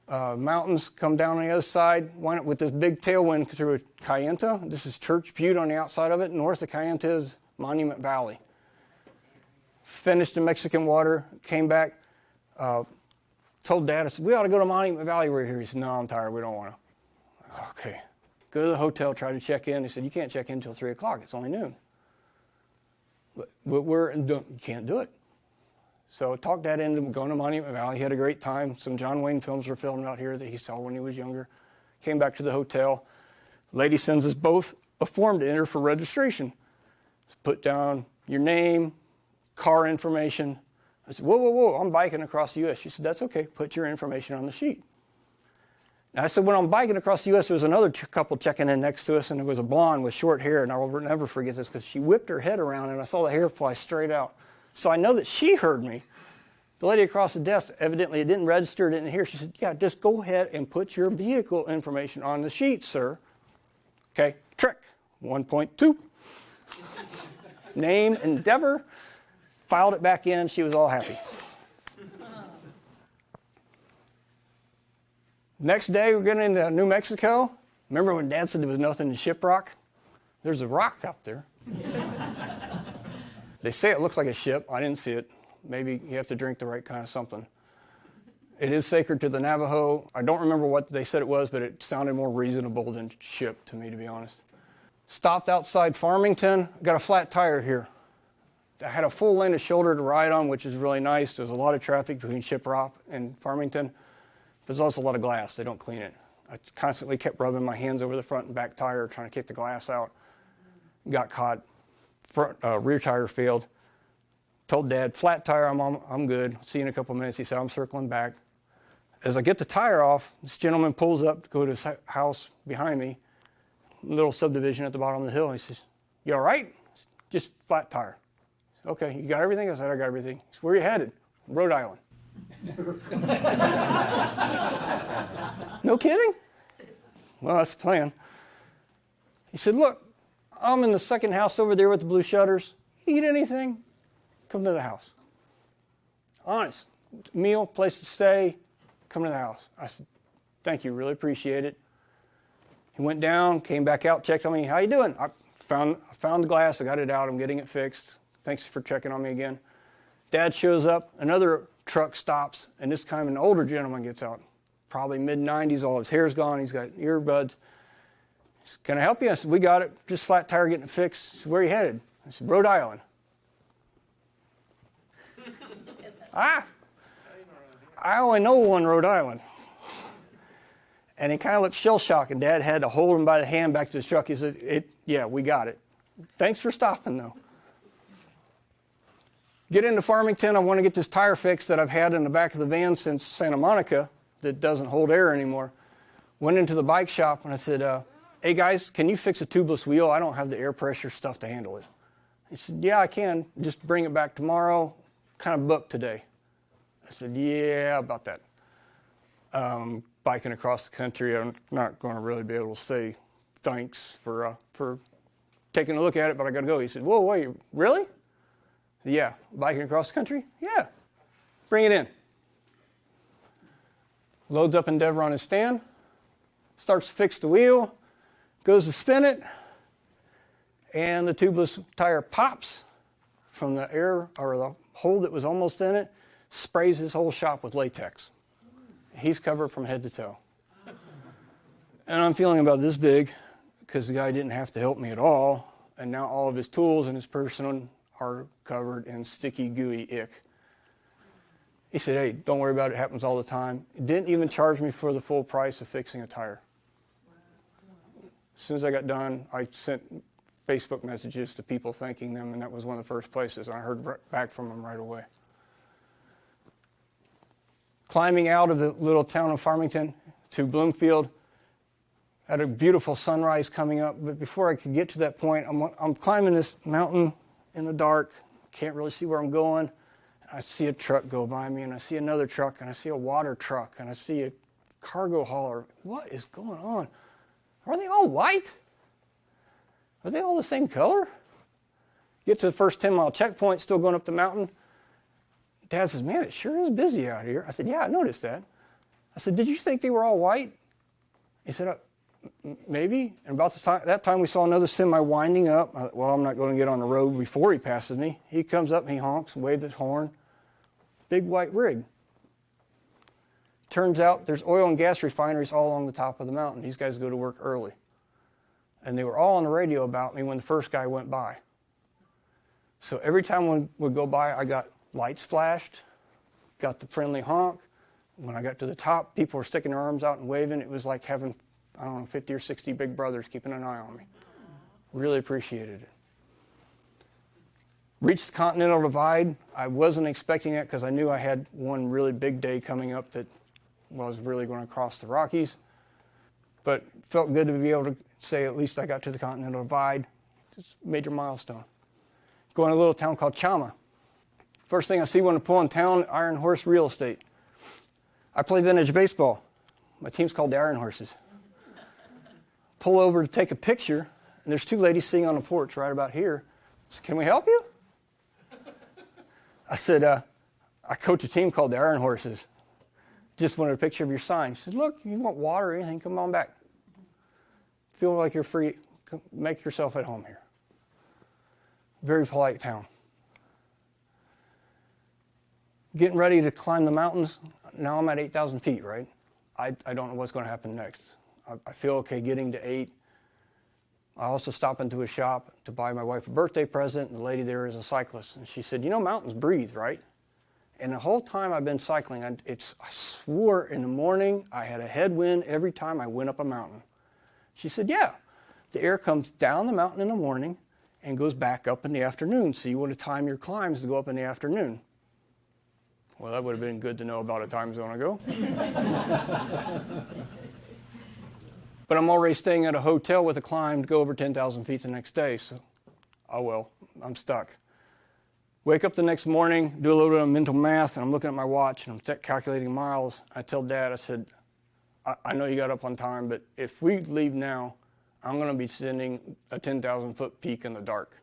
B: mountains, come down on the other side, wind up with this big tailwind through Kayenta. This is Church Butte on the outside of it. North of Kayenta is Monument Valley. Finished in Mexican water, came back, told Dad, I said, we ought to go to Monument Valley. We're here. He said, no, I'm tired. We don't want to. Okay. Go to the hotel, try to check in. He said, you can't check in until 3 o'clock. It's only noon. But you can't do it. So talked Dad into going to Monument Valley. He had a great time. Some John Wayne films were filmed out here that he saw when he was younger. Came back to the hotel. Lady sends us both a form to enter for registration. Put down your name, car information. I said, whoa, I'm biking across the U.S. She said, that's okay. Put your information on the sheet. And I said, when I'm biking across the U.S., there was another couple checking in next to us, and it was a blonde with short hair, and I will never forget this because she whipped her head around, and I saw the hair fly straight out. So I know that she heard me. The lady across the desk, evidently it didn't register, didn't hear. She said, yeah, just go ahead and put your vehicle information on the sheet, sir. Okay, trick 1.2. Name, Endeavor. Filed it back in. She was all happy. Next day, we're getting into New Mexico. Remember when Dad said there was nothing in Shiprock? There's a rock out there. They say it looks like a ship. I didn't see it. Maybe you have to drink the right kind of something. It is sacred to the Navajo. I don't remember what they said it was, but it sounded more reasonable than ship to me, to be honest. Stopped outside Farmington. Got a flat tire here. I had a full lane of shoulder to ride on, which is really nice. There's a lot of traffic between Shiprock and Farmington. There's also a lot of glass. They don't clean it. I constantly kept rubbing my hands over the front and back tire, trying to kick the glass out. Got caught. Rear tire failed. Told Dad, flat tire, I'm good. See you in a couple minutes. He said, I'm circling back. As I get the tire off, this gentleman pulls up to go to his house behind me, little subdivision at the bottom of the hill. He says, you all right? Just flat tire. Okay, you got everything? I said, I got everything. He said, where are you headed? Rhode Island. No kidding? Well, that's the plan. He said, look, I'm in the second house over there with the blue shutters. You eat anything? Come to the house. Honest. Meal, place to stay, come to the house. I said, thank you, really appreciate it. He went down, came back out, checked on me. How you doing? I found the glass. I got it out. I'm getting it fixed. Thanks for checking on me again. Dad shows up. Another truck stops, and this time an older gentleman gets out. Probably mid-90s. All his hair's gone. He's got earbuds. He said, can I help you? I said, we got it. Just flat tire getting it fixed. He said, where are you headed? I said, Rhode Island. I only know one Rhode Island. And he kind of looked shell-shocked, and Dad had to hold him by the hand back to his truck. He said, yeah, we got it. Thanks for stopping, though. Get into Farmington. I want to get this tire fixed that I've had in the back of the van since Santa Monica that doesn't hold air anymore. Went into the bike shop, and I said, hey, guys, can you fix a tubeless wheel? I don't have the air pressure stuff to handle it. He said, yeah, I can. Just bring it back tomorrow. Kind of booked today. I said, yeah, about that. Biking across the country, I'm not going to really be able to say thanks for taking a look at it, but I got to go. He said, whoa, wait, really? Yeah, biking across the country? Yeah, bring it in. Loads up Endeavor on his stand, starts to fix the wheel, goes to spin it, and the tubeless tire pops from the air, or the hole that was almost in it, sprays his whole shop with latex. He's covered from head to toe. And I'm feeling about this big because the guy didn't have to help me at all, and now all of his tools and his person are covered in sticky, gooey ick. He said, hey, don't worry about it. It happens all the time. He didn't even charge me for the full price of fixing a tire. As soon as I got done, I sent Facebook messages to people thanking them, and that was one of the first places. I heard back from them right away. Climbing out of the little town of Farmington to Bloomfield, had a beautiful sunrise coming up, but before I could get to that point, I'm climbing this mountain in the dark, can't really see where I'm going. I see a truck go by me, and I see another truck, and I see a water truck, and I see a cargo hauler. What is going on? Are they all white? Are they all the same color? Get to the first 10-mile checkpoint, still going up the mountain. Dad says, man, it sure is busy out here. I said, yeah, I noticed that. I said, did you think they were all white? He said, maybe. And about that time, we saw another semi winding up. I thought, well, I'm not going to get on the road before he passes me. He comes up and he honks, waves his horn. Big white rig. Turns out there's oil and gas refineries all along the top of the mountain. These guys go to work early. And they were all on the radio about me when the first guy went by. So every time one would go by, I got lights flashed, got the friendly honk. When I got to the top, people were sticking their arms out and waving. It was like having, 50 or 60 big brothers keeping an eye on me. Really appreciated it. Reached the Continental Divide. I wasn't expecting it because I knew I had one really big day coming up that was really going to cross the Rockies. But felt good to be able to say at least I got to the Continental Divide. It's a major milestone. Going to a little town called Chama. First thing I see when I pull in town, Iron Horse Real Estate. I play vintage baseball. My team's called the Iron Horses. Pull over to take a picture, and there's two ladies sitting on a porch right about here. I said, can we help you? I said, I coach a team called the Iron Horses. Just wanted a picture of your sign. She said, look, you want water or anything, come on back. Feel like you're free. Make yourself at home here. Very polite town. Getting ready to climb the mountains. Now I'm at 8,000 feet, right? I don't know what's going to happen next. I feel okay getting to 8. I also stop into a shop to buy my wife a birthday present, and the lady there is a cyclist. And she said, you know mountains breathe, right? And the whole time I've been cycling, I swore in the morning I had a headwind every time I went up a mountain. She said, yeah, the air comes down the mountain in the morning and goes back up in the afternoon. So you want to time your climbs to go up in the afternoon. Well, that would have been good to know about a time zone ago. But I'm already staying at a hotel with a climb to go over 10,000 feet the next day, so, oh well, I'm stuck. Wake up the next morning, do a little bit of mental math, and I'm looking at my watch, and I'm calculating miles. I tell Dad, I said, I know you got up on time, but if we leave now, I'm going to be sending a 10,000-foot peak in the dark.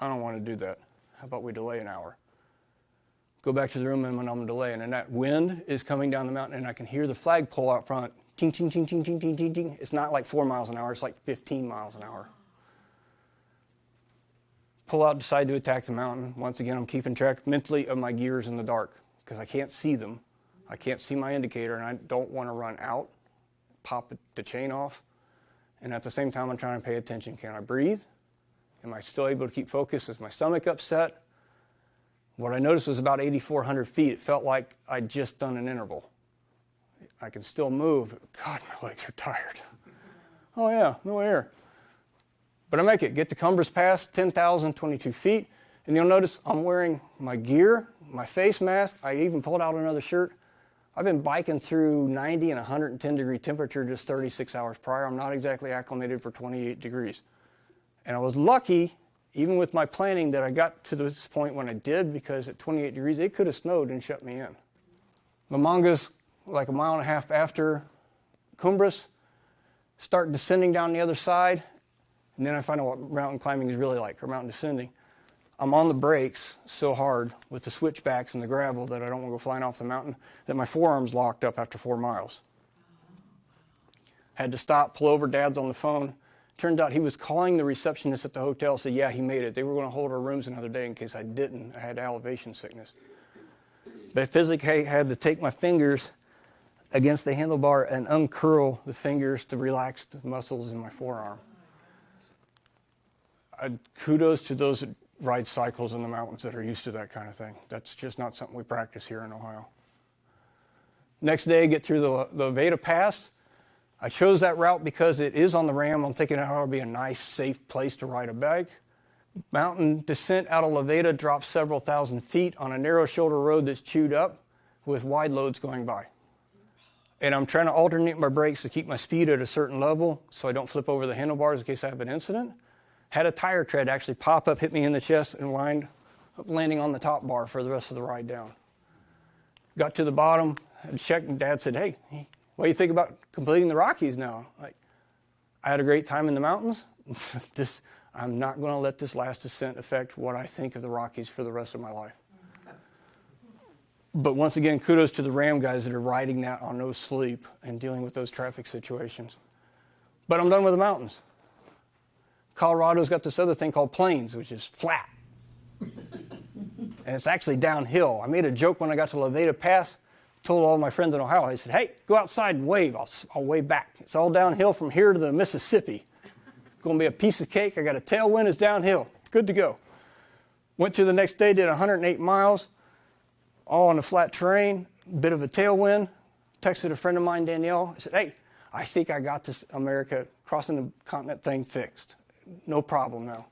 B: I don't want to do that. How about we delay an hour? Go back to the room, and when I'm delaying, and that wind is coming down the mountain, and I can hear the flagpole out front. Ting, ting, ting, ting, ting, ting, ting, ting. It's not like 4 miles an hour. It's like 15 miles an hour. Pull out, decide to attack the mountain. Once again, I'm keeping track mentally of my gears in the dark because I can't see them. I can't see my indicator, and I don't want to run out, pop the chain off. And at the same time, I'm trying to pay attention. Can I breathe? Am I still able to keep focus? Is my stomach upset? What I noticed was about 8,400 feet. It felt like I'd just done an interval. I can still move, but God, my legs are tired. Oh yeah, no air. But I make it. Get to Cumbres Pass, 10,022 feet. And you'll notice I'm wearing my gear, my face mask. I even pulled out another shirt. I've been biking through 90 and 110 degree temperature just 36 hours prior. I'm not exactly acclimated for 28 degrees. And I was lucky, even with my planning, that I got to this point when I did, because at 28 degrees, it could have snowed and shut me in. Mamanga's like a mile and a half after Cumbres, start descending down the other side, and then I find out what mountain climbing is really like, or mountain descending. I'm on the brakes so hard with the switchbacks and the gravel that I don't want to go flying off the mountain, that my forearms locked up after 4 miles. Had to stop, pull over. Dad's on the phone. Turned out he was calling the receptionist at the hotel, said, yeah, he made it. They were going to hold our rooms another day in case I didn't. I had elevation sickness. But I physically had to take my fingers against the handlebar and uncurl the fingers to relax the muscles in my forearm. Kudos to those that ride cycles in the mountains that are used to that kind of thing. That's just not something we practice here in Ohio. Next day, get through the Veda Pass. I chose that route because it is on the ram. I'm thinking it ought to be a nice, safe place to ride a bike. Mountain descent out of Levada drops several thousand feet on a narrow shoulder road that's chewed up with wide loads going by. And I'm trying to alternate my brakes to keep my speed at a certain level so I don't flip over the handlebars in case I have an incident. Had a tire tread actually pop up, hit me in the chest, and landing on the top bar for the rest of the ride down. Got to the bottom and checked, and Dad said, "Hey, what do you think about completing the Rockies now?" I had a great time in the mountains. I'm not going to let this last descent affect what I think of the Rockies for the rest of my life. But once again, kudos to the Ram guys that are riding that on no sleep and dealing with those traffic situations. But I'm done with the mountains. Colorado's got this other thing called plains, which is flat. And it's actually downhill. I made a joke when I got to Levada Pass, told all my friends in Ohio, I said, "Hey, go outside and wave. I'll wave back. It's all downhill from here to the Mississippi. It's going to be a piece of cake. I got a tailwind. It's downhill. Good to go." Went to the next day, did 108 miles. All on the flat terrain, bit of a tailwind. Texted a friend of mine, Danielle. I said, "Hey, I think I got this America crossing the continent thing fixed. No problem now."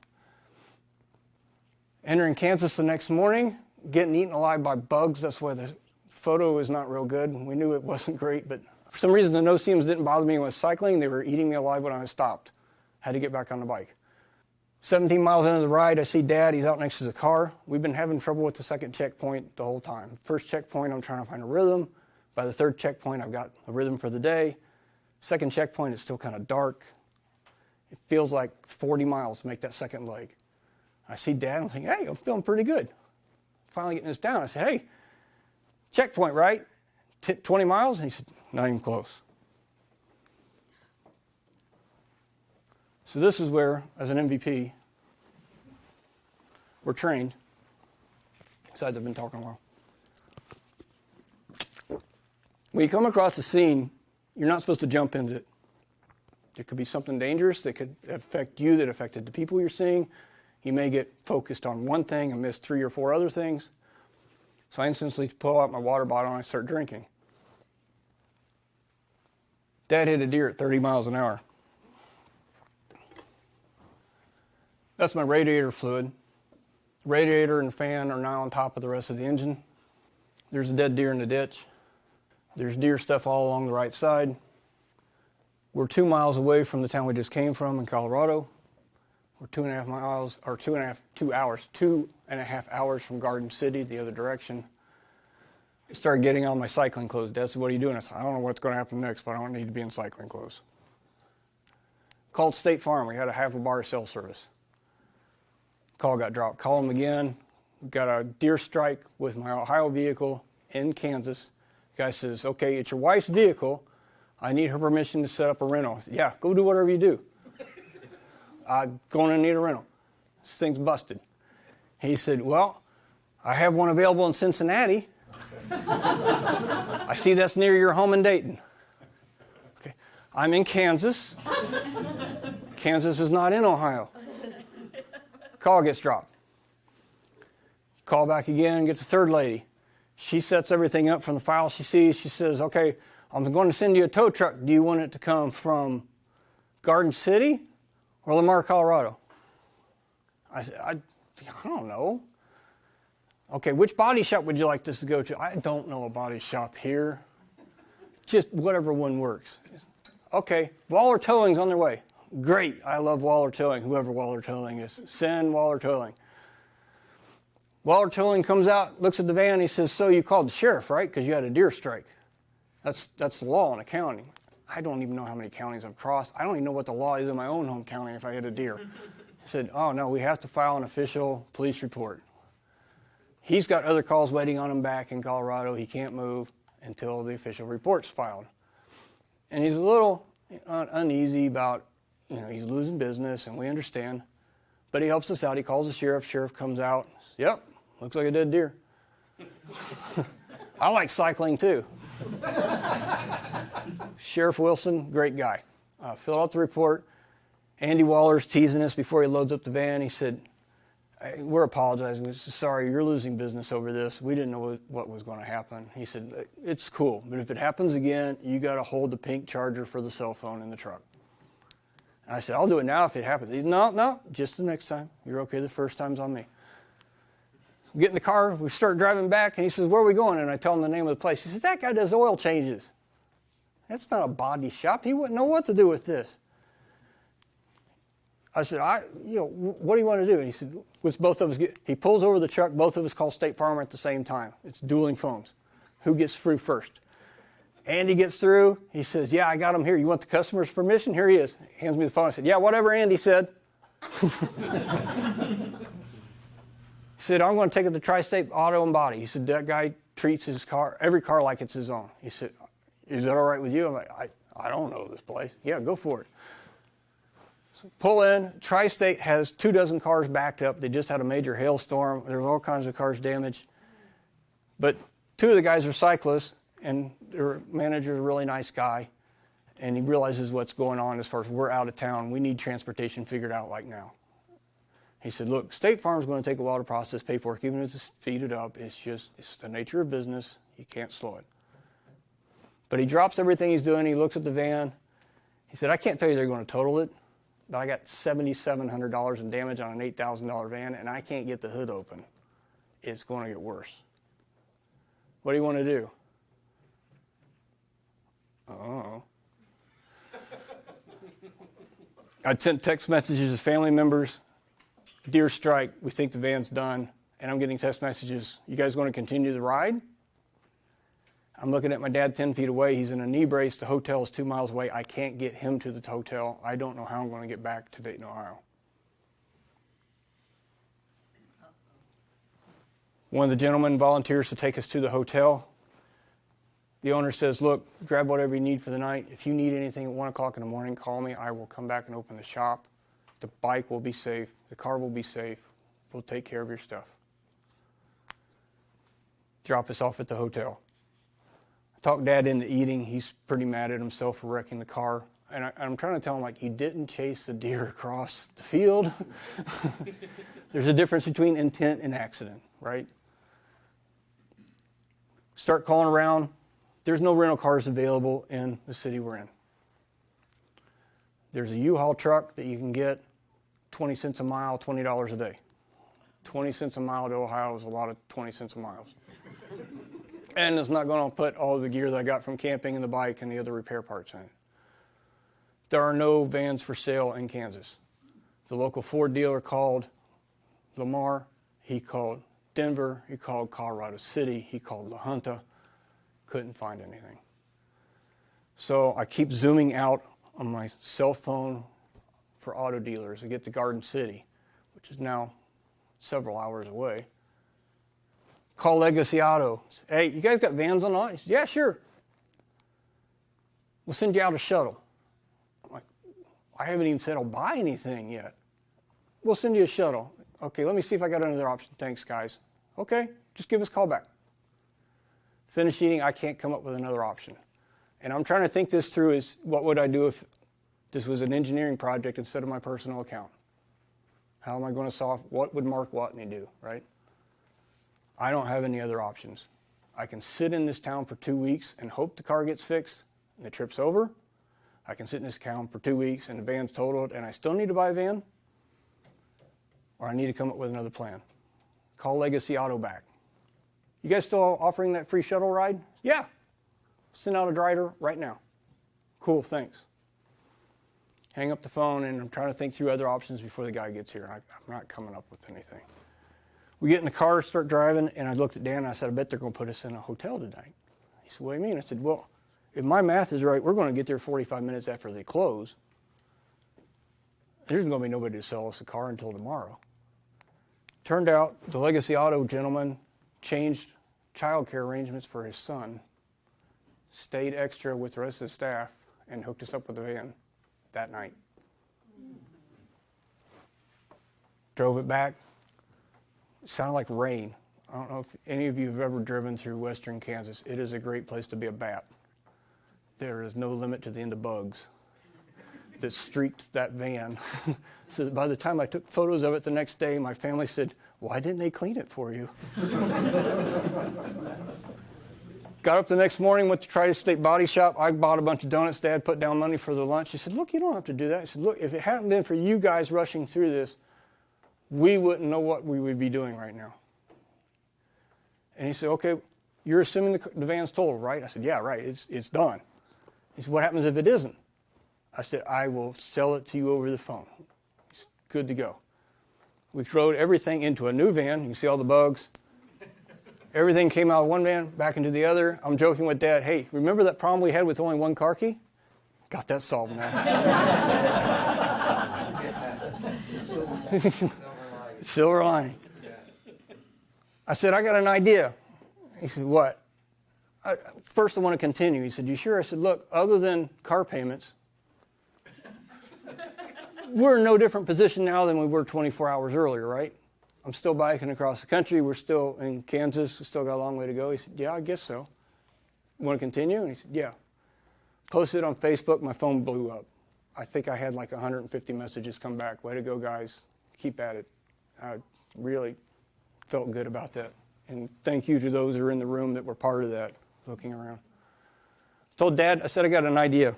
B: Entering Kansas the next morning, getting eaten alive by bugs. That's why the photo is not real good. We knew it wasn't great, but for some reason the no-seams didn't bother me when I was cycling. They were eating me alive when I stopped. Had to get back on the bike. 17 miles into the ride, I see Dad. He's out next to the car. We've been having trouble with the second checkpoint the whole time. First checkpoint, I'm trying to find a rhythm. By the third checkpoint, I've got a rhythm for the day. Second checkpoint, it's still kind of dark. It feels like 40 miles to make that second leg. I see Dad, I'm thinking, "Hey, I'm feeling pretty good." Finally getting this down, I said, "Hey, checkpoint, right? 20 miles? And he said, "Not even close." So this is where, as an MVP, we're trained. Besides, I've been talking a while. When you come across a scene, you're not supposed to jump into it. There could be something dangerous that could affect you, that affected the people you're seeing. You may get focused on one thing and miss 3 or 4 other things. So I instantly pull out my water bottle and I start drinking. Dad hit a deer at 30 miles an hour. That's my radiator fluid. The radiator and the fan are now on top of the rest of the engine. There's a dead deer in the ditch. There's deer stuff all along the right side. We're 2 miles away from the town we just came from in Colorado. We're 2.5 hours from Garden City, the other direction. I started getting on my cycling clothes. Dad said, "What are you doing?" I said, "I don't know what's going to happen next, but I don't need to be in cycling clothes." Called State Farm. We had a half a bar cell service. Call got dropped. Call them again. Got a deer strike with my Ohio vehicle in Kansas. The guy says, "Okay, it's your wife's vehicle. I need her permission to set up a rental." I said, "Yeah, go do whatever you do. I'm going to need a rental. This thing's busted." He said, "Well, I have one available in Cincinnati. I see that's near your home in Dayton." Okay, I'm in Kansas. Kansas is not in Ohio. Call gets dropped. Call back again, gets a third lady. She sets everything up from the file she sees. She says, "Okay, I'm going to send you a tow truck. Do you want it to come from Garden City or Lamar, Colorado?" I said, I don't know. "Okay, which body shop would you like this to go to?" "I don't know a body shop here. Just whatever one works." "Okay, Waller Towing's on their way." "Great, I love Waller Towing," whoever Waller Towing is. Send Waller Towing. Waller Towing comes out, looks at the van, he says, "So you called the sheriff, right? Because you had a deer strike." That's the law in a county. I don't even know how many counties I've crossed. I don't even know what the law is in my own home county if I hit a deer. He said, "Oh, no, we have to file an official police report." He's got other calls waiting on him back in Colorado. He can't move until the official report's filed. And he's a little uneasy about, he's losing business, and we understand. But he helps us out. He calls the sheriff. Sheriff comes out. Says, "Yep, looks like a dead deer." I like cycling too. Sheriff Wilson, great guy. Filled out the report. Andy Waller's teasing us before he loads up the van. He said, We're apologizing. We're sorry, you're losing business over this. We didn't know what was going to happen. He said, it's cool, but if it happens again, you got to hold the pink charger for the cell phone in the truck. And I said, I'll do it now if it happens. He said, no, just the next time. You're okay, the first time's on me. We get in the car, we start driving back, and he says, where are we going? And I tell him the name of the place. He says, that guy does oil changes. That's not a body shop. He wouldn't know what to do with this. I said, what do you want to do? And he said, with both of us, he pulls over the truck, both of us call State Farm at the same time. It's dueling phones. Who gets through first? Andy gets through. He says, yeah, I got him here. You want the customer's permission? Here he is. He hands me the phone. I said, yeah, whatever Andy said. He said, I'm going to take it to Tri-State Auto and Body. He said, that guy treats his car, every car like it's his own. He said, is that all right with you? I'm like, I don't know this place. Yeah, go for it. So pull in. Tri-State has 24 cars backed up. They just had a major hailstorm. There were all kinds of cars damaged. But 2 of the guys are cyclists, and their manager's a really nice guy, and he realizes what's going on as far as we're out of town. We need transportation figured out like now. He said, look, State Farm's going to take a while to process paperwork, even if it's speeded up. It's the nature of business. You can't slow it. But he drops everything he's doing. He looks at the van. He said, I can't tell you they're going to total it, but I got $7,700 in damage on an $8,000 van, and I can't get the hood open. It's going to get worse. What do you want to do? Oh. I'd sent text messages to family members. Dear Strike, we think the van's done. And I'm getting text messages. You guys going to continue the ride? I'm looking at my dad 10 feet away. He's in a knee brace. The hotel is 2 miles away. I can't get him to the hotel. I don't know how I'm going to get back to Dayton, Ohio. One of the gentlemen volunteers to take us to the hotel. The owner says, look, grab whatever you need for the night. If you need anything at 1 o'clock in the morning, call me. I will come back and open the shop. The bike will be safe. The car will be safe. We'll take care of your stuff. Drop us off at the hotel. I talked Dad into eating. He's pretty mad at himself for wrecking the car. And I'm trying to tell him, like, you didn't chase the deer across the field. There's a difference between intent and accident, right? Start calling around. There's no rental cars available in the city we're in. There's a U-Haul truck that you can get 20 cents a mile, $20 a day. 20 cents a mile to Ohio is a lot of 20 cents a mile. And it's not going to put all the gear that I got from camping and the bike and the other repair parts in it. There are no vans for sale in Kansas. The local Ford dealer called Lamar. He called Denver. He called Colorado City. He called La Junta. Couldn't find anything. So I keep zooming out on my cell phone for auto dealers. I get to Garden City, which is now several hours away. Call Legacy Auto. Hey, you guys got vans on lot? He said, yeah, sure. We'll send you out a shuttle. I'm like, I haven't even said I'll buy anything yet. We'll send you a shuttle. Okay, let me see if I got another option. Thanks, guys. Okay, just give us a call back. Finish eating, I can't come up with another option. And I'm trying to think this through is what would I do if this was an engineering project instead of my personal account? How am I going to solve, what would Mark Watney do, right? I don't have any other options. I can sit in this town for 2 weeks and hope the car gets fixed and the trip's over. I can sit in this town for 2 weeks and the van's totaled and I still need to buy a van. Or I need to come up with another plan. Call Legacy Auto back. You guys still offering that free shuttle ride? Yeah. Send out a driver right now. Cool, thanks. Hang up the phone and I'm trying to think through other options before the guy gets here. I'm not coming up with anything. We get in the car, start driving, and I looked at Dan and I said, I bet they're going to put us in a hotel tonight. He said, what do you mean? I said, well, if my math is right, we're going to get there 45 minutes after they close. There's going to be nobody to sell us a car until tomorrow. Turned out the Legacy Auto gentleman changed child care arrangements for his son, stayed extra with the rest of the staff, and hooked us up with a van that night. Drove it back. It sounded like rain. I don't know if any of you have ever driven through western Kansas. It is a great place to be a bat. There is no limit to the end of bugs. that streaked that van. So by the time I took photos of it the next day, my family said, "Why didn't they clean it for you?" Got up the next morning, went to Tri-State Body Shop. I bought a bunch of donuts. Dad put down money for their lunch. He said, "Look, you don't have to do that." He said, "Look, if it hadn't been for you guys rushing through this, we wouldn't know what we would be doing right now." And he said, "Okay, you're assuming the van's totaled, right?" I said, "Yeah, right, it's done." He said, "What happens if it isn't?" I said, "I will sell it to you over the phone." He's good to go. We rode everything into a new van. You can see all the bugs. Everything came out of one van, back into the other. I'm joking with Dad, "Hey, remember that problem we had with only one car key? Got that solved now." Silver lining. I said, "I got an idea." He said, "What?" First, I want to continue. He said, "You sure?" I said, "Look, other than car payments, we're in no different position now than we were 24 hours earlier, right? I'm still biking across the country. We're still in Kansas. We still got a long way to go." He said, "Yeah, I guess so." "Want to continue?" And he said, "Yeah." Posted on Facebook. My phone blew up. I think I had like 150 messages come back. "Way to go, guys. Keep at it." I really felt good about that. And thank you to those who are in the room that were part of that, looking around. Told Dad, I said, "I got an idea.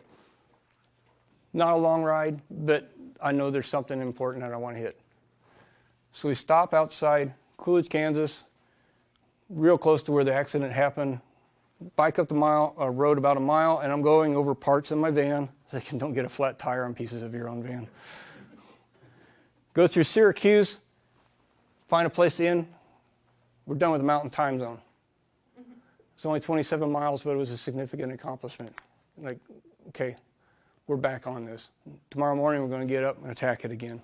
B: Not a long ride, but I know there's something important that I want to hit." So we stop outside Coolidge, Kansas, real close to where the accident happened. Bike up the road about a mile, and I'm going over parts of my van. Thinking, don't get a flat tire on pieces of your own van. Go through Syracuse, find a place to end. We're done with the Mountain Time Zone. It's only 27 miles, but it was a significant accomplishment. Like, okay, we're back on this. Tomorrow morning, we're going to get up and attack it again.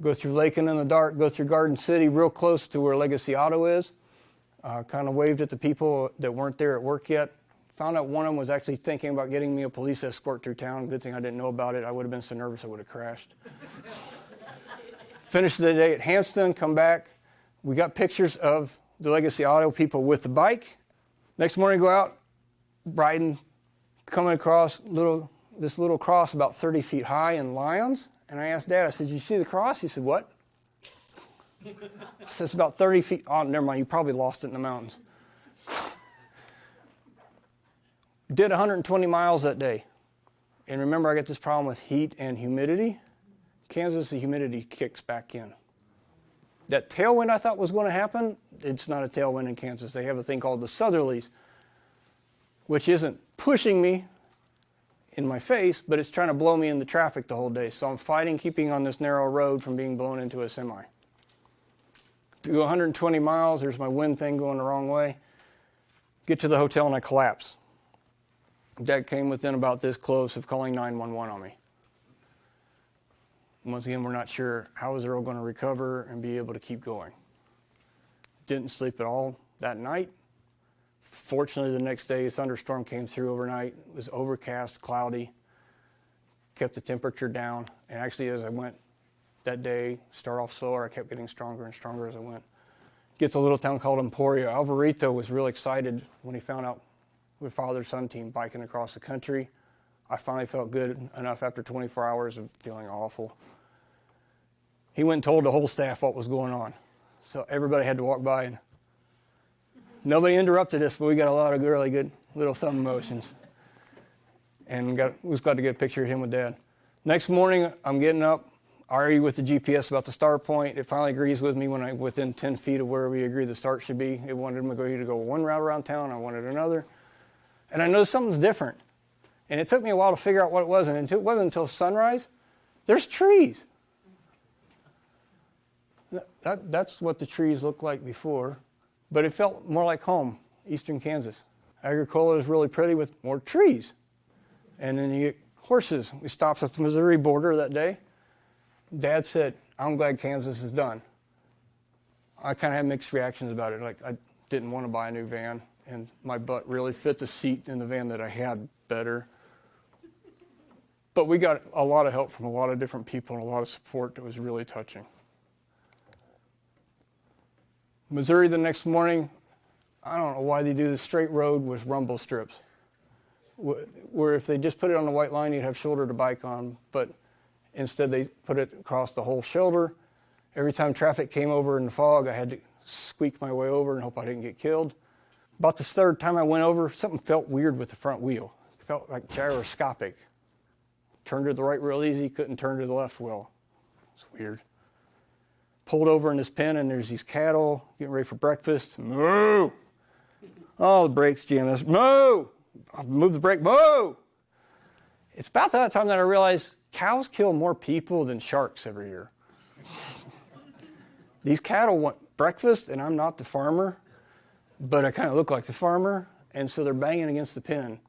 B: Go through Lakin in the dark, go through Garden City, real close to where Legacy Auto is. Kind of waved at the people that weren't there at work yet. Found out one of them was actually thinking about getting me a police escort through town. Good thing I didn't know about it. I would have been so nervous I would have crashed. Finished the day at Hanston, come back. We got pictures of the Legacy Auto people with the bike. Next morning, go out, riding, coming across this little cross about 30 feet high in Lyons. And I asked Dad, I said, "Did you see the cross?" He said, "What?" I said, "It's about 30 feet. Oh, never mind. You probably lost it in the mountains." Did 120 miles that day. And remember, I got this problem with heat and humidity. Kansas, the humidity kicks back in. That tailwind I thought was going to happen, it's not a tailwind in Kansas. They have a thing called the southerlies, which isn't pushing me in my face, but it's trying to blow me into traffic the whole day. So I'm fighting keeping on this narrow road from being blown into a semi. Do 120 miles, there's my wind thing going the wrong way. Get to the hotel and I collapse. Dad came within about this close of calling 911 on me. Once again, we're not sure how is Earl going to recover and be able to keep going. Didn't sleep at all that night. Fortunately, the next day, a thunderstorm came through overnight. It was overcast, cloudy, kept the temperature down. And actually, as I went that day, start off slower, I kept getting stronger and stronger as I went. Get to a little town called Emporia. Alvarito was real excited when he found out we were father-son team biking across the country. I finally felt good enough after 24 hours of feeling awful. He went and told the whole staff what was going on. So everybody had to walk by, and nobody interrupted us, but we got a lot of really good little thumb motions. And was glad to get a picture of him with Dad. Next morning, I'm getting up, argue with the GPS about the start point. It finally agrees with me when I'm within 10 feet of where we agree the start should be. It wanted me to go one route around town. I wanted another. And I noticed something's different. And it took me a while to figure out what it was. And it wasn't until sunrise. There's trees. That's what the trees looked like before. But it felt more like home, eastern Kansas. Agricola is really pretty with more trees. And then you get horses. We stopped at the Missouri border that day. Dad said, "I'm glad Kansas is done." I kind of had mixed reactions about it. Like, I didn't want to buy a new van, and my butt really fit the seat in the van that I had better. But we got a lot of help from a lot of different people and a lot of support that was really touching. Missouri the next morning, I don't know why they do the straight road with rumble strips. where if they just put it on the white line, you'd have shoulder to bike on, but instead they put it across the whole shoulder. Every time traffic came over in the fog, I had to squeak my way over and hope I didn't get killed. About the third time I went over, something felt weird with the front wheel. It felt like gyroscopic. Turned to the right real easy, couldn't turn to the left well. It's weird. Pulled over in this pen, and there's these cattle getting ready for breakfast. Moo! Oh, the brakes jammed. Moo! I moved the brake. Moo! It's about that time that I realized cows kill more people than sharks every year. These cattle want breakfast, and I'm not the farmer, but I kind of look like the farmer, and so they're banging against the pen.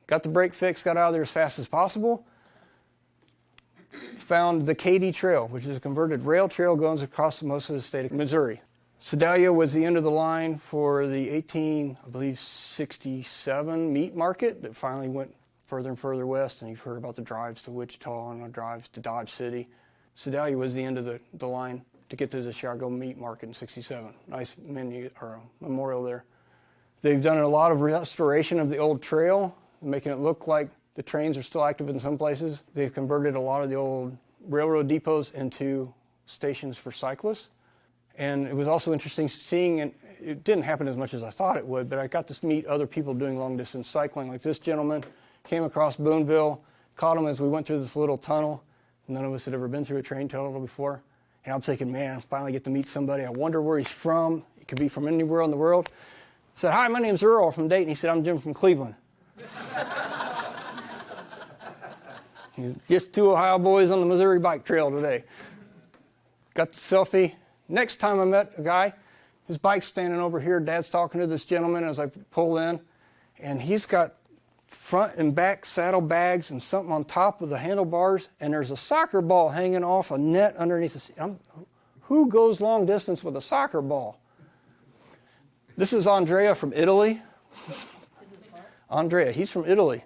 B: Got the brake fixed, got out of there as fast as possible. Found the Katy Trail, which is a converted rail trail going across most of the state of Missouri. Sedalia was the end of the line for the 1867 meat market that finally went further and further west, and you've heard about the drives to Wichita and the drives to Dodge City. Sedalia was the end of the line to get to the Chicago meat market in 67. Nice memorial there. They've done a lot of restoration of the old trail, making it look like the trains are still active in some places. They've converted a lot of the old railroad depots into stations for cyclists. And it was also interesting seeing, and it didn't happen as much as I thought it would, but I got to meet other people doing long-distance cycling. Like this gentleman came across Boonville, caught him as we went through this little tunnel. None of us had ever been through a train tunnel before. And I'm thinking, man, I finally get to meet somebody. I wonder where he's from. He could be from anywhere in the world. I said, hi, my name's Earl from Dayton. He said, I'm Jim from Cleveland. Just two Ohio boys on the Missouri bike trail today. Got the selfie. Next time I met a guy, his bike's standing over here. Dad's talking to this gentleman as I pull in, and he's got front and back saddle bags and something on top of the handlebars, and there's a soccer ball hanging off a net underneath the seat. Who goes long distance with a soccer ball? This is Andrea from Italy. Andrea, he's from Italy.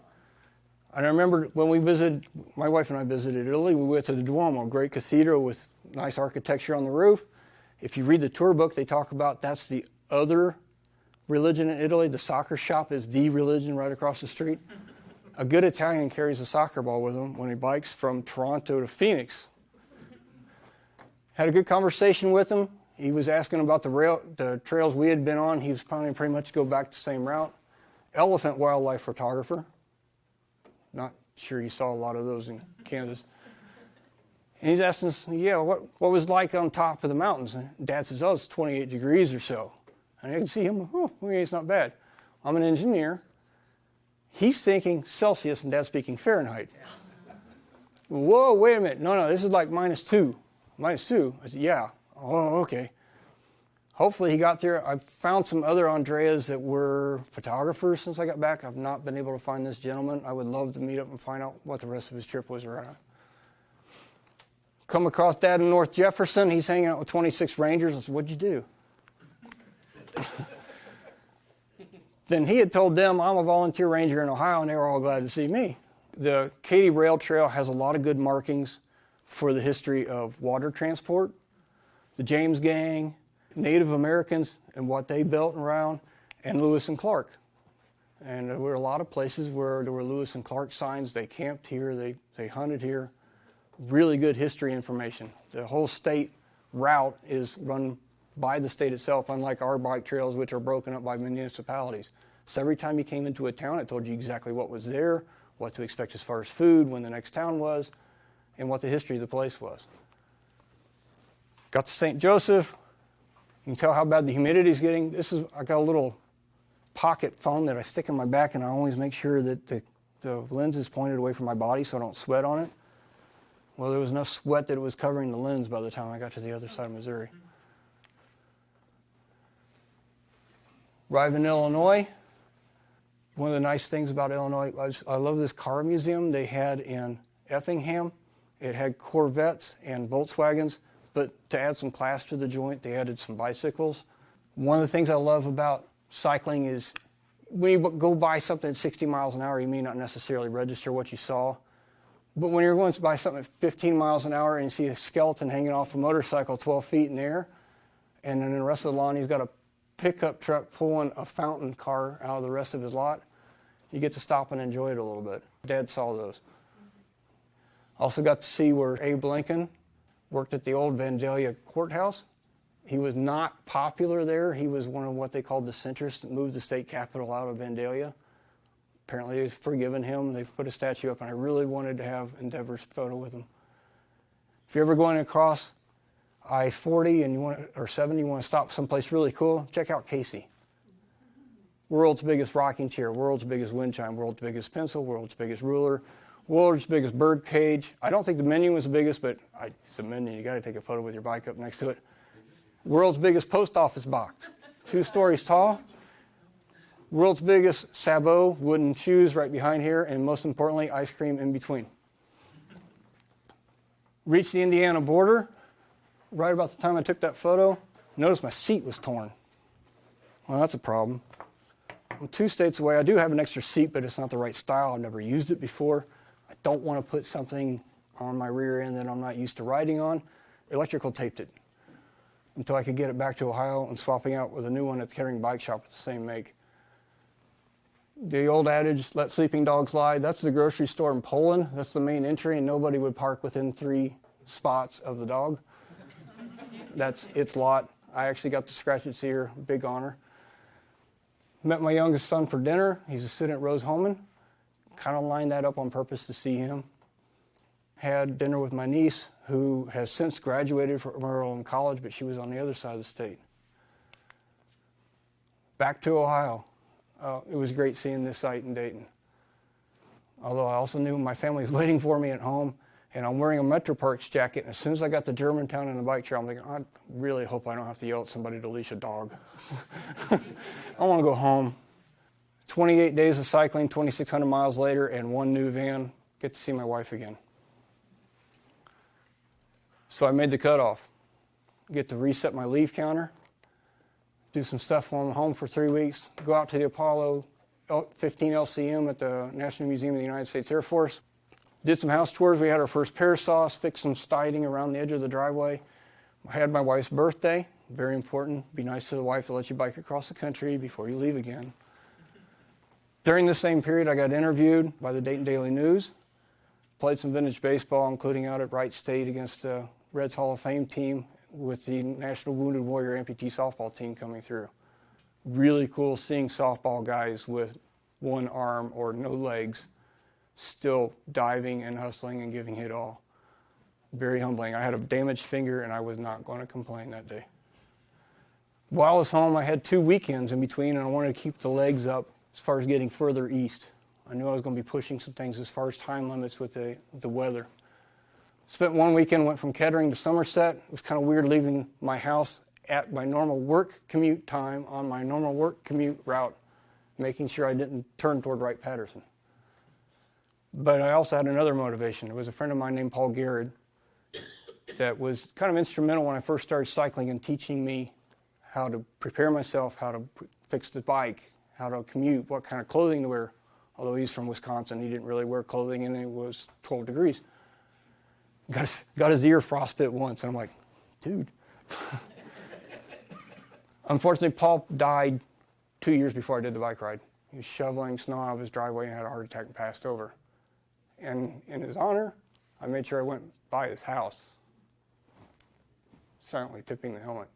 B: And I remember when we visited, my wife and I visited Italy, we went to the Duomo, a great cathedral with nice architecture on the roof. If you read the tour book, they talk about that's the other religion in Italy. The soccer shop is the religion right across the street. A good Italian carries a soccer ball with him when he bikes from Toronto to Phoenix. Had a good conversation with him. He was asking about the trails we had been on. He was planning pretty much to go back the same route. Elephant wildlife photographer. Not sure you saw a lot of those in Kansas. And he's asking us, what was it like on top of the mountains? And Dad says, it's 28 degrees or so. And I can see him, it's not bad. I'm an engineer. He's thinking Celsius, and Dad's speaking Fahrenheit. Whoa, wait a minute. No, this is like -2. -2? I said, yeah. Oh, okay. Hopefully he got there. I found some other Andreas that were photographers since I got back. I've not been able to find this gentleman. I would love to meet up and find out what the rest of his trip was around. Come across Dad in North Jefferson. He's hanging out with 26 Rangers. I said, what'd you do? Then he had told them, I'm a volunteer ranger in Ohio, and they were all glad to see me. The Katy Rail Trail has a lot of good markings for the history of water transport, the James Gang, Native Americans and what they built around, and Lewis and Clark. And there were a lot of places where there were Lewis and Clark signs. They camped here, they hunted here. Really good history information. The whole state route is run by the state itself, unlike our bike trails, which are broken up by municipalities. So every time you came into a town, it told you exactly what was there, what to expect as far as food, when the next town was, and what the history of the place was. Got to St. Joseph. You can tell how bad the humidity is getting. I got a little pocket phone that I stick in my back, and I always make sure that the lens is pointed away from my body so I don't sweat on it. Well, there was enough sweat that it was covering the lens by the time I got to the other side of Missouri. Arrived in Illinois. One of the nice things about Illinois, I love this car museum they had in Effingham. It had Corvettes and Volkswagens, but to add some class to the joint, they added some bicycles. One of the things I love about cycling is when you go by something at 60 miles an hour, you may not necessarily register what you saw. But when you're going to buy something at 15 miles an hour and you see a skeleton hanging off a motorcycle 12 feet in the air, and then in the rest of the lawn he's got a pickup truck pulling a fountain car out of the rest of his lot, You get to stop and enjoy it a little bit. Dad saw those. Also got to see where Abe Lincoln worked at the old Vandalia courthouse. He was not popular there. He was one of what they called the centrists that moved the state capitol out of Vandalia. Apparently they've forgiven him. They've put a statue up, and I really wanted to have Endeavor's photo with him. If you're ever going across I-40 and or 70, you want to stop someplace really cool, check out Casey. World's biggest rocking chair, world's biggest wind chime, world's biggest pencil, world's biggest ruler, world's biggest bird cage. I don't think the menu was the biggest, but it's a menu. You got to take a photo with your bike up next to it. World's biggest post office box, 2 stories tall. World's biggest sabot, wooden shoes right behind here, and most importantly, ice cream in between. Reached the Indiana border. Right about the time I took that photo, noticed my seat was torn. Well, that's a problem. I'm 2 states away. I do have an extra seat, but it's not the right style. I've never used it before. I don't want to put something on my rear end that I'm not used to riding on. Electrical taped it until I could get it back to Ohio and swapping out with a new one at the Kettering Bike Shop with the same make. The old adage, let sleeping dogs lie, that's the grocery store in Poland. That's the main entry, and nobody would park within 3 spots of the dog. That's its lot. I actually got to scratch its ear, big honor. Met my youngest son for dinner. He's a student at Rose-Hulman. Kind of lined that up on purpose to see him. Had dinner with my niece, who has since graduated from Earl College, but she was on the other side of the state. Back to Ohio. It was great seeing this site in Dayton. Although I also knew my family was waiting for me at home, and I'm wearing a Metro Parks jacket, and as soon as I got to Germantown in the bike trail, I'm thinking, I really hope I don't have to yell at somebody to leash a dog. I want to go home. 28 days of cycling, 2,600 miles later, and 1 new van. Get to see my wife again. So I made the cutoff. Get to reset my leaf counter, do some stuff while I'm home for 3 weeks, go out to the Apollo 15 LCM at the National Museum of the United States Air Force. Did some house tours. We had our first pear sauce, fixed some siding around the edge of the driveway. I had my wife's birthday, very important. Be nice to the wife to let you bike across the country before you leave again. During the same period, I got interviewed by the Dayton Daily News, played some vintage baseball, including out at Wright State against the Reds Hall of Fame team with the National Wounded Warrior amputee softball team coming through. Really cool seeing softball guys with 1 arm or no legs still diving and hustling and giving it all. Very humbling. I had a damaged finger, and I was not going to complain that day. While I was home, I had 2 weekends in between, and I wanted to keep the legs up as far as getting further east. I knew I was going to be pushing some things as far as time limits with the weather. Spent 1 weekend, went from Kettering to Somerset. It was kind of weird leaving my house at my normal work commute time on my normal work commute route, making sure I didn't turn toward Wright-Patterson. But I also had another motivation. There was a friend of mine named Paul Garrett that was kind of instrumental when I first started cycling in teaching me how to prepare myself, how to fix the bike, how to commute, what kind of clothing to wear. Although he's from Wisconsin, he didn't really wear clothing, and it was 12 degrees. Got his ear frostbit once, and I'm like, dude. Unfortunately, Paul died 2 years before I did the bike ride. He was shoveling snow out of his driveway and had a heart attack and passed over. And in his honor, I made sure I went by his house, silently tipping the helmet.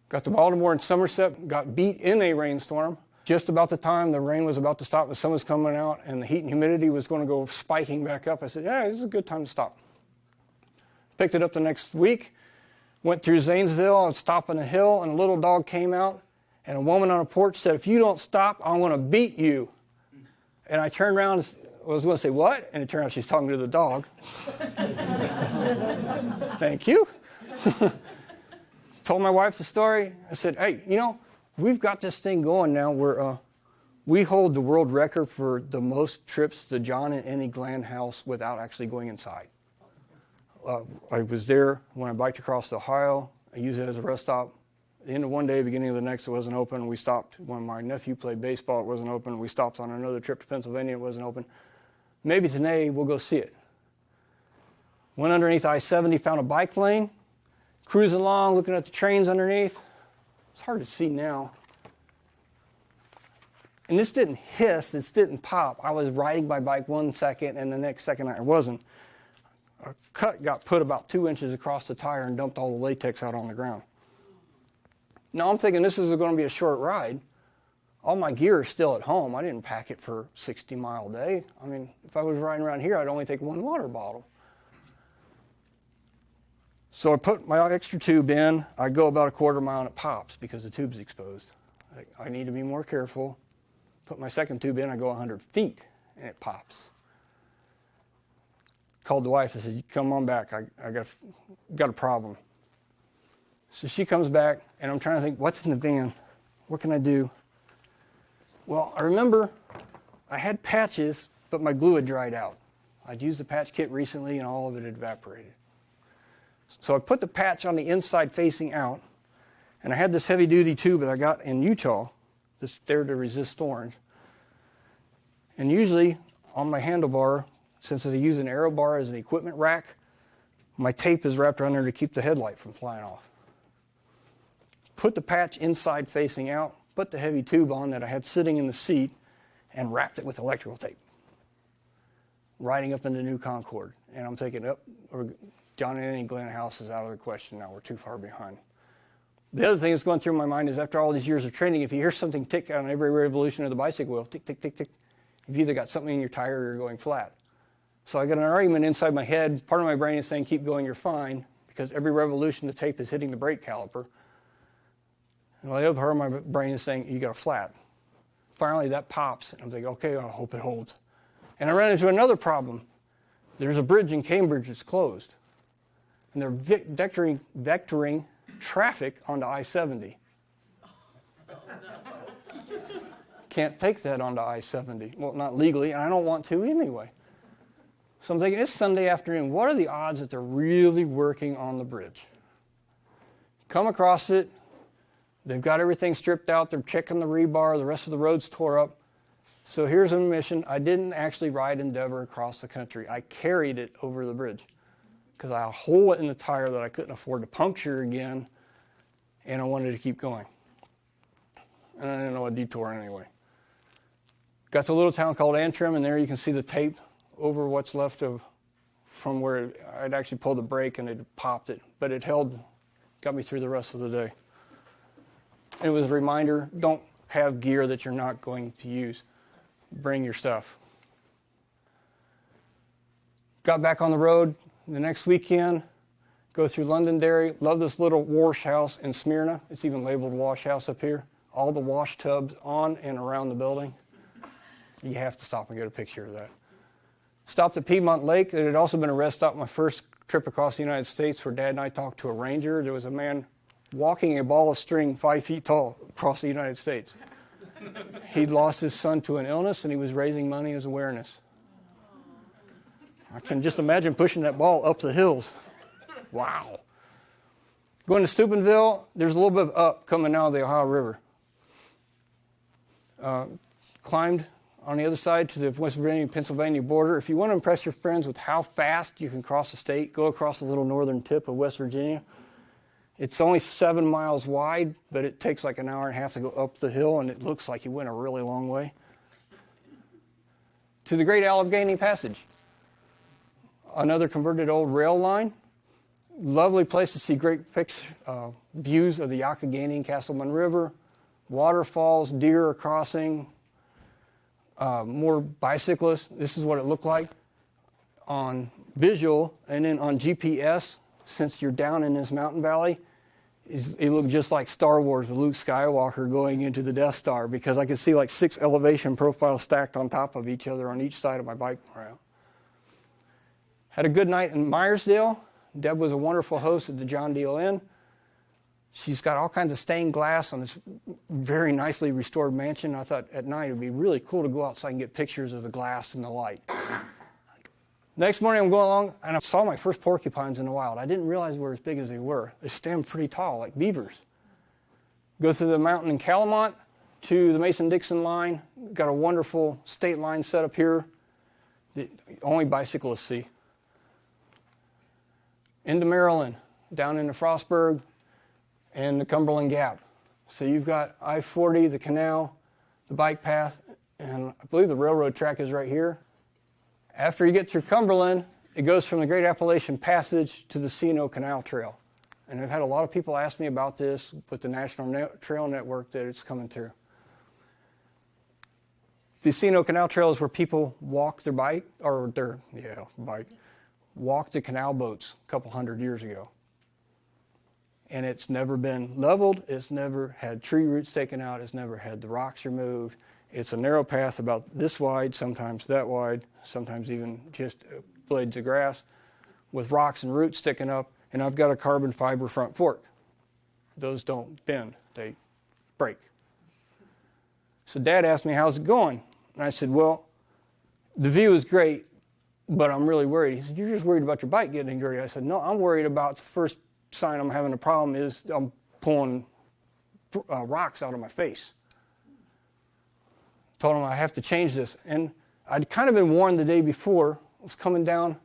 B: Got to Baltimore and Somerset, got beat in a rainstorm. Just about the time the rain was about to stop, the sun was coming out, and the heat and humidity was going to go spiking back up. I said, yeah, this is a good time to stop. Picked it up the next week, went through Zanesville, and stopped on a hill, and a little dog came out, and a woman on a porch said, if you don't stop, I'm going to beat you. And I turned around and I was going to say, what? And it turned out she's talking to the dog. Thank you. Told my wife the story. I said, hey, we've got this thing going now where we hold the world record for the most trips to John and Annie Glenn house without actually going inside. I was there when I biked across Ohio. I used it as a rest stop. At the end of one day, beginning of the next, it wasn't open. We stopped when my nephew played baseball. It wasn't open. We stopped on another trip to Pennsylvania. It wasn't open. Maybe today we'll go see it. Went underneath I-70, found a bike lane, cruising along, looking at the trains underneath. It's hard to see now. And this didn't hiss, this didn't pop. I was riding my bike 1 second, and the next second I wasn't. A cut got put about 2 inches across the tire and dumped all the latex out on the ground. Now I'm thinking this is going to be a short ride. All my gear is still at home. I didn't pack it for 60-mile day. I mean, if I was riding around here, I'd only take 1 water bottle. So I put my extra tube in. I go about a 1/4 mile and it pops because the tube's exposed. I need to be more careful. Put my second tube in, I go 100 feet and it pops. Called the wife, I said, come on back, I got a problem. So she comes back and I'm trying to think, what's in the van? What can I do? Well, I remember I had patches, but my glue had dried out. I'd used the patch kit recently and all of it had evaporated. So I put the patch on the inside facing out, and I had this heavy duty tube that I got in Utah that's there to resist thorns. And usually on my handlebar, since I use an aero bar as an equipment rack, my tape is wrapped around there to keep the headlight from flying off. Put the patch inside facing out, put the heavy tube on that I had sitting in the seat, and wrapped it with electrical tape. Riding up into New Concord. And I'm thinking, John and Annie Glenn House is out of the question now. We're too far behind. The other thing that's going through my mind is after all these years of training, if you hear something tick on every revolution of the bicycle wheel, tick, tick, tick, tick, you've either got something in your tire or you're going flat. So I got an argument inside my head. Part of my brain is saying, keep going, you're fine, because every revolution the tape is hitting the brake caliper. And the other part of my brain is saying, you got a flat. Finally, that pops, and I'm thinking, okay, I hope it holds. And I ran into another problem. There's a bridge in Cambridge that's closed. And they're vectoring traffic onto I-70. Can't take that onto I-70. Well, not legally, and I don't want to anyway. So I'm thinking, it's Sunday afternoon. What are the odds that they're really working on the bridge? Come across it. They've got everything stripped out. They're checking the rebar. The rest of the road's tore up. So here's a mission. I didn't actually ride Endeavor across the country. I carried it over the bridge because I had a hole in the tire that I couldn't afford to puncture again, and I wanted to keep going. And I didn't know a detour anyway. Got to a little town called Antrim, and there you can see the tape over what's left of from where I'd actually pulled the brake and it popped it. But it held, got me through the rest of the day. It was a reminder, don't have gear that you're not going to use. Bring your stuff. Got back on the road the next weekend, go through Londonderry. Love this little wash house in Smyrna. It's even labeled wash house up here. All the wash tubs on and around the building. You have to stop and get a picture of that. Stopped at Piedmont Lake. It had also been a rest stop my first trip across the United States where Dad and I talked to a ranger. There was a man walking a ball of string 5 feet tall across the United States. He'd lost his son to an illness, and he was raising money as awareness. I can just imagine pushing that ball up the hills. Wow. Going to Steubenville, there's a little bit of up coming out of the Ohio River. Climbed on the other side to the West Virginia-Pennsylvania border. If you want to impress your friends with how fast you can cross the state, go across the little northern tip of West Virginia. It's only 7 miles wide, but it takes like an hour and a half to go up the hill, and it looks like you went a really long way. To the Great Allegheny Passage. Another converted old rail line. Lovely place to see great views of the Youghiogheny and Castleman River. Waterfalls, deer are crossing. More bicyclists. This is what it looked like on visual, and then on GPS, since you're down in this mountain valley, it looked just like Star Wars with Luke Skywalker going into the Death Star, because I could see like 6 elevation profiles stacked on top of each other on each side of my bike route. Had a good night in Myersdale. Deb was a wonderful host at the John Deal Inn. She's got all kinds of stained glass on this very nicely restored mansion. I thought at night it would be really cool to go outside and get pictures of the glass and the light. Next morning I'm going along and I saw my first porcupines in the wild. I didn't realize they were as big as they were. They stand pretty tall, like beavers. Go through the mountain in Calamont to the Mason-Dixon line. Got a wonderful state line set up here that only bicyclists see. Into Maryland, down into Frostburg, and the Cumberland Gap. So you've got I-40, the canal, the bike path, and I believe the railroad track is right here. After you get through Cumberland, it goes from the Great Appalachian Passage to the C&O Canal Trail. And I've had a lot of people ask me about this with the National Trail Network that it's coming through. The C&O Canal Trail is where people walk their bike, walk the canal boats a couple hundred years ago. And it's never been leveled, it's never had tree roots taken out, it's never had the rocks removed. It's a narrow path about this wide, sometimes that wide, sometimes even just blades of grass with rocks and roots sticking up, and I've got a carbon fiber front fork. Those don't bend, they break. So Dad asked me, how's it going? And I said, well, the view is great, but I'm really worried. He said, you're just worried about your bike getting dirty. I said, no, I'm worried about the first sign I'm having a problem is I'm pulling rocks out of my face. Told him I have to change this. And I'd kind of been warned the day before. I was coming down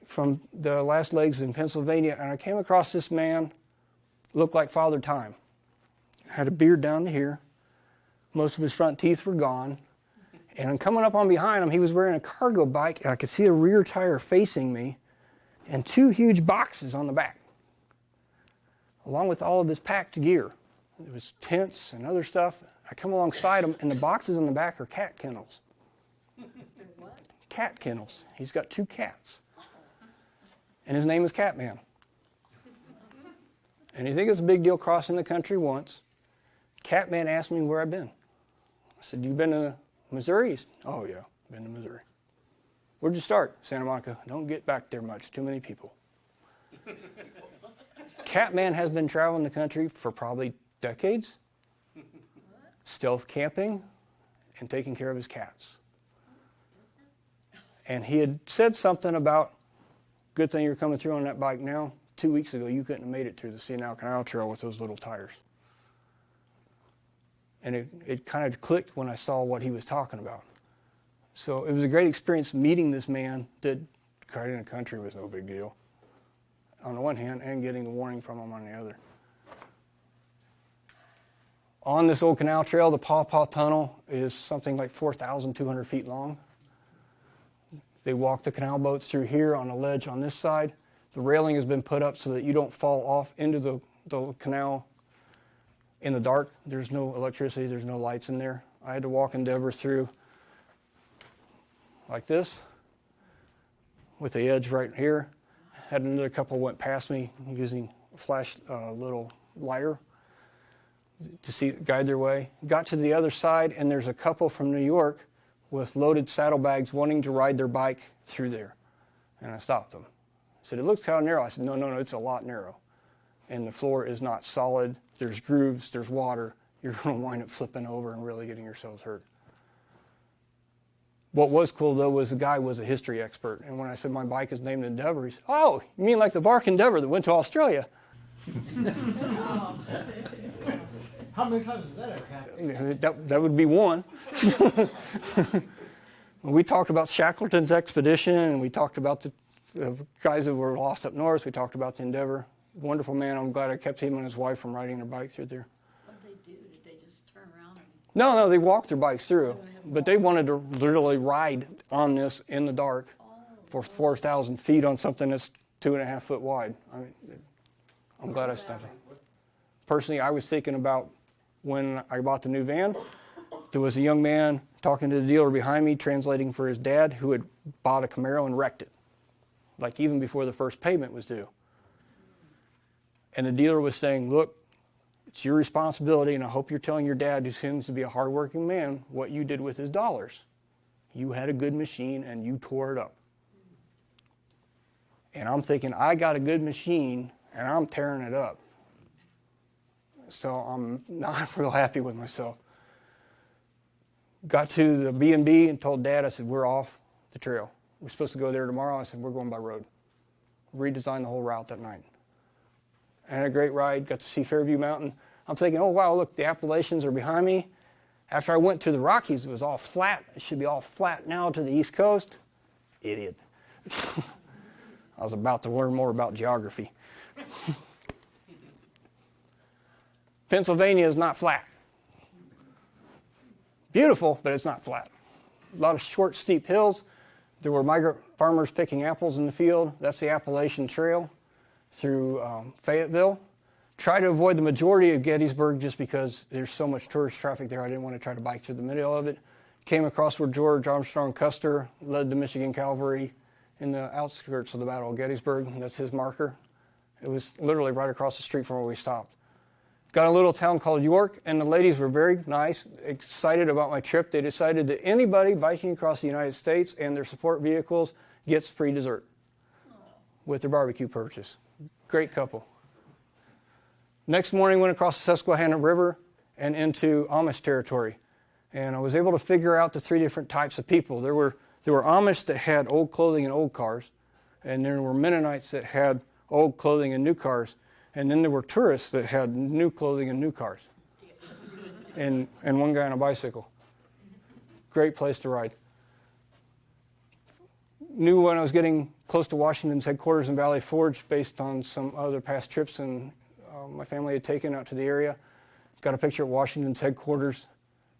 B: from the last legs in Pennsylvania, and I came across this man, looked like Father Time. Had a beard down to here. Most of his front teeth were gone. And I'm coming up on behind him, he was wearing a cargo bike, and I could see a rear tire facing me, and 2 huge boxes on the back, along with all of his packed gear. There was tents and other stuff. I come alongside him, and the boxes in the back are cat kennels.
C: What?
B: Cat kennels. He's got 2 cats. And his name is Catman. And you think it's a big deal crossing the country once. Catman asked me where I've been. I said, you been to Missouri? Oh, yeah, been to Missouri. Where'd you start? Santa Monica. Don't get back there much. Too many people. Catman has been traveling the country for probably decades, stealth camping, and taking care of his cats. And he had said something about, good thing you're coming through on that bike now. 2 weeks ago, you couldn't have made it through the C&O Canal Trail with those little tires. And it kind of clicked when I saw what he was talking about. So it was a great experience meeting this man that riding the country was no big deal, on the one hand, and getting the warning from him on the other. On this old canal trail, the Paw Paw Tunnel is something like 4,200 feet long. They walk the canal boats through here on a ledge on this side. The railing has been put up so that you don't fall off into the canal in the dark. There's no electricity, there's no lights in there. I had to walk Endeavor through like this with the edge right here. Had another couple went past me using a flash little lighter to guide their way. Got to the other side, and there's a couple from New York with loaded saddlebags wanting to ride their bike through there. And I stopped them. I said, it looks kind of narrow. I said, no, it's a lot narrow. And the floor is not solid. There's grooves, there's water. You're going to wind up flipping over and really getting yourselves hurt. What was cool, though, was the guy was a history expert. And when I said my bike is named Endeavor, he said, oh, you mean like the bark Endeavor that went to Australia?
D: How many times has that ever happened?
B: That would be one. We talked about Shackleton's expedition, and we talked about the guys that were lost up north. We talked about the Endeavor. Wonderful man. I'm glad I kept him and his wife from riding their bike through there.
C: What did they do? Did they just turn around?
B: No, they walked their bikes through. But they wanted to literally ride on this in the dark for 4,000 feet on something that's 2.5 foot wide. I mean, I'm glad I stopped. Personally, I was thinking about when I bought the new van, there was a young man talking to the dealer behind me, translating for his dad, who had bought a Camaro and wrecked it, like even before the first payment was due. And the dealer was saying, look, it's your responsibility, and I hope you're telling your dad, who seems to be a hardworking man, what you did with his dollars. You had a good machine, and you tore it up. And I'm thinking, I got a good machine, and I'm tearing it up. So I'm not real happy with myself. Got to the B&B and told Dad, I said, we're off the trail. We're supposed to go there tomorrow. I said, we're going by road. Redesigned the whole route that night. I had a great ride, got to see Fairview Mountain. I'm thinking, oh, wow, look, the Appalachians are behind me. After I went to the Rockies, it was all flat. It should be all flat now to the East Coast. Idiot. I was about to learn more about geography. Pennsylvania is not flat. Beautiful, but it's not flat. A lot of short, steep hills. There were migrant farmers picking apples in the field. That's the Appalachian Trail through Fayetteville. Try to avoid the majority of Gettysburg just because there's so much tourist traffic there. I didn't want to try to bike through the middle of it. Came across where George Armstrong Custer led the Michigan Cavalry in the outskirts of the Battle of Gettysburg. That's his marker. It was literally right across the street from where we stopped. Got a little town called York, and the ladies were very nice, excited about my trip. They decided that anybody biking across the United States and their support vehicles gets free dessert with their barbecue purchase. Great couple. Next morning, went across the Susquehanna River and into Amish territory. And I was able to figure out the three different types of people. There were Amish that had old clothing and old cars, and there were Mennonites that had old clothing and new cars. And then there were tourists that had new clothing and new cars. And one guy on a bicycle. Great place to ride. Knew when I was getting close to Washington's headquarters in Valley Forge based on some other past trips and my family had taken out to the area. Got a picture of Washington's headquarters.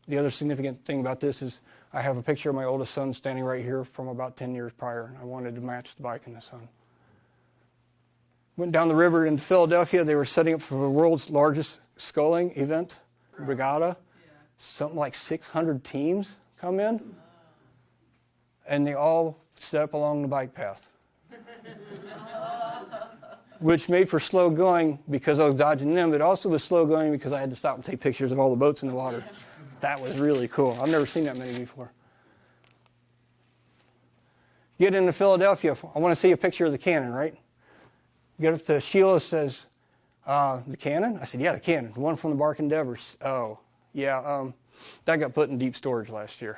B: The other significant thing about this is I have a picture of my oldest son standing right here from about 10 years prior. And I wanted to match the bike and the sun. Went down the river into Philadelphia. They were setting up for the world's largest sculling event, regatta. Something like 600 teams come in. And they all set up along the bike path. Which made for slow going because I was dodging them, but also was slow going because I had to stop and take pictures of all the boats in the water. That was really cool. I've never seen that many before. Get into Philadelphia. I want to see a picture of the cannon, right? Get up to Sheila, says, the cannon? I said, yeah, the cannon, the one from the Bark Endeavors. Oh, yeah, that got put in deep storage last year.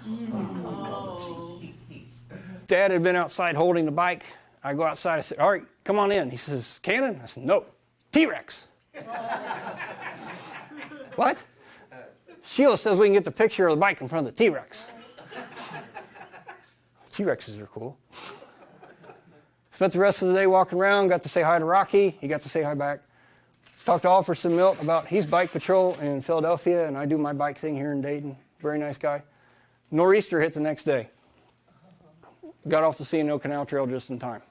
C: Oh.
B: Dad had been outside holding the bike. I go outside, I said, all right, come on in. He says, cannon? I said, no, T-Rex. What? Sheila says we can get the picture of the bike in front of the T-Rex. T-Rexes are cool. Spent the rest of the day walking around, got to say hi to Rocky. He got to say hi back. Talked to Officer Milt about his bike patrol in Philadelphia, and I do my bike thing here in Dayton. Very nice guy. Nor'easter hit the next day. Got off the C&O Canal Trail just in time.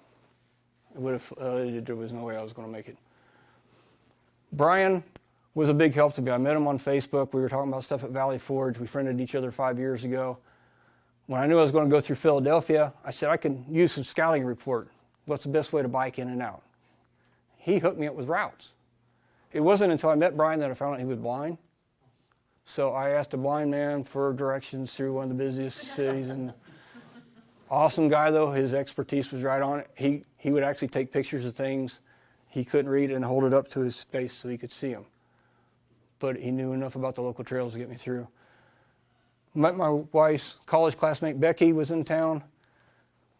B: There was no way I was going to make it. Brian was a big help to me. I met him on Facebook. We were talking about stuff at Valley Forge. We friended each other 5 years ago. When I knew I was going to go through Philadelphia, I said I could use some scouting report. What's the best way to bike in and out? He hooked me up with routes. It wasn't until I met Brian that I found out he was blind. So I asked a blind man for directions through one of the busiest cities. And awesome guy, though. His expertise was right on it. He would actually take pictures of things he couldn't read and hold it up to his face so he could see them. But he knew enough about the local trails to get me through. Met my wife's college classmate, Becky, was in town.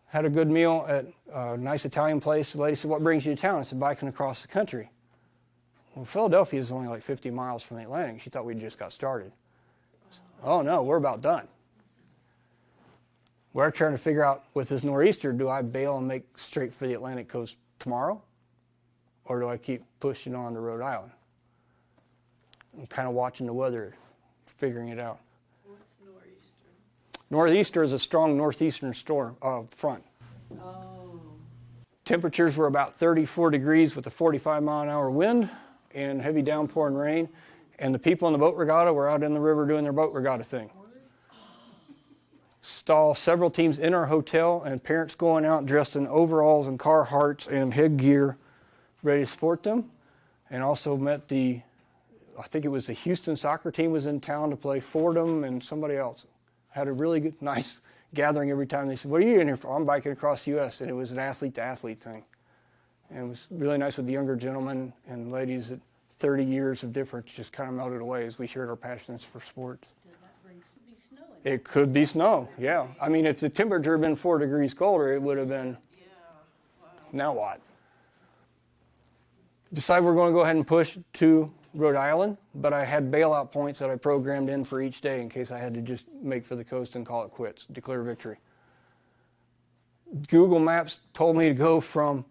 B: Had a good meal at a nice Italian place. The lady said, what brings you to town? I said, biking across the country. Well, Philadelphia is only like 50 miles from the Atlantic. She thought we just got started. Said, oh, no, we're about done. We're trying to figure out with this nor'easter, do I bail and make straight for the Atlantic coast tomorrow? Or do I keep pushing on to Rhode Island? I'm kind of watching the weather, figuring it out.
C: What's nor'easter?
B: Nor'easter is a strong northeastern front.
C: Oh.
B: Temperatures were about 34 degrees with a 45-mile-an-hour wind and heavy downpour and rain. And the people in the boat regatta were out in the river doing their boat regatta thing. Saw several teams in our hotel and parents going out dressed in overalls and Carhartts and headgear ready to support them. And also met I think it was the Houston soccer team was in town to play Fordham and somebody else. Had a really good, nice gathering every time. They said, what are you in here for? I'm biking across the U.S. And it was an athlete-to-athlete thing. And it was really nice with the younger gentlemen and ladies that 30 years of difference just kind of melted away as we shared our passions for sport.
C: Does that be snow in
B: It could be snow, yeah. I mean, if the temperature had been 4 degrees colder, it would have been,
C: Yeah. Wow.
B: now what? Decided we're going to go ahead and push to Rhode Island, but I had bailout points that I programmed in for each day in case I had to just make for the coast and call it quits, declare victory. Google Maps told me to go from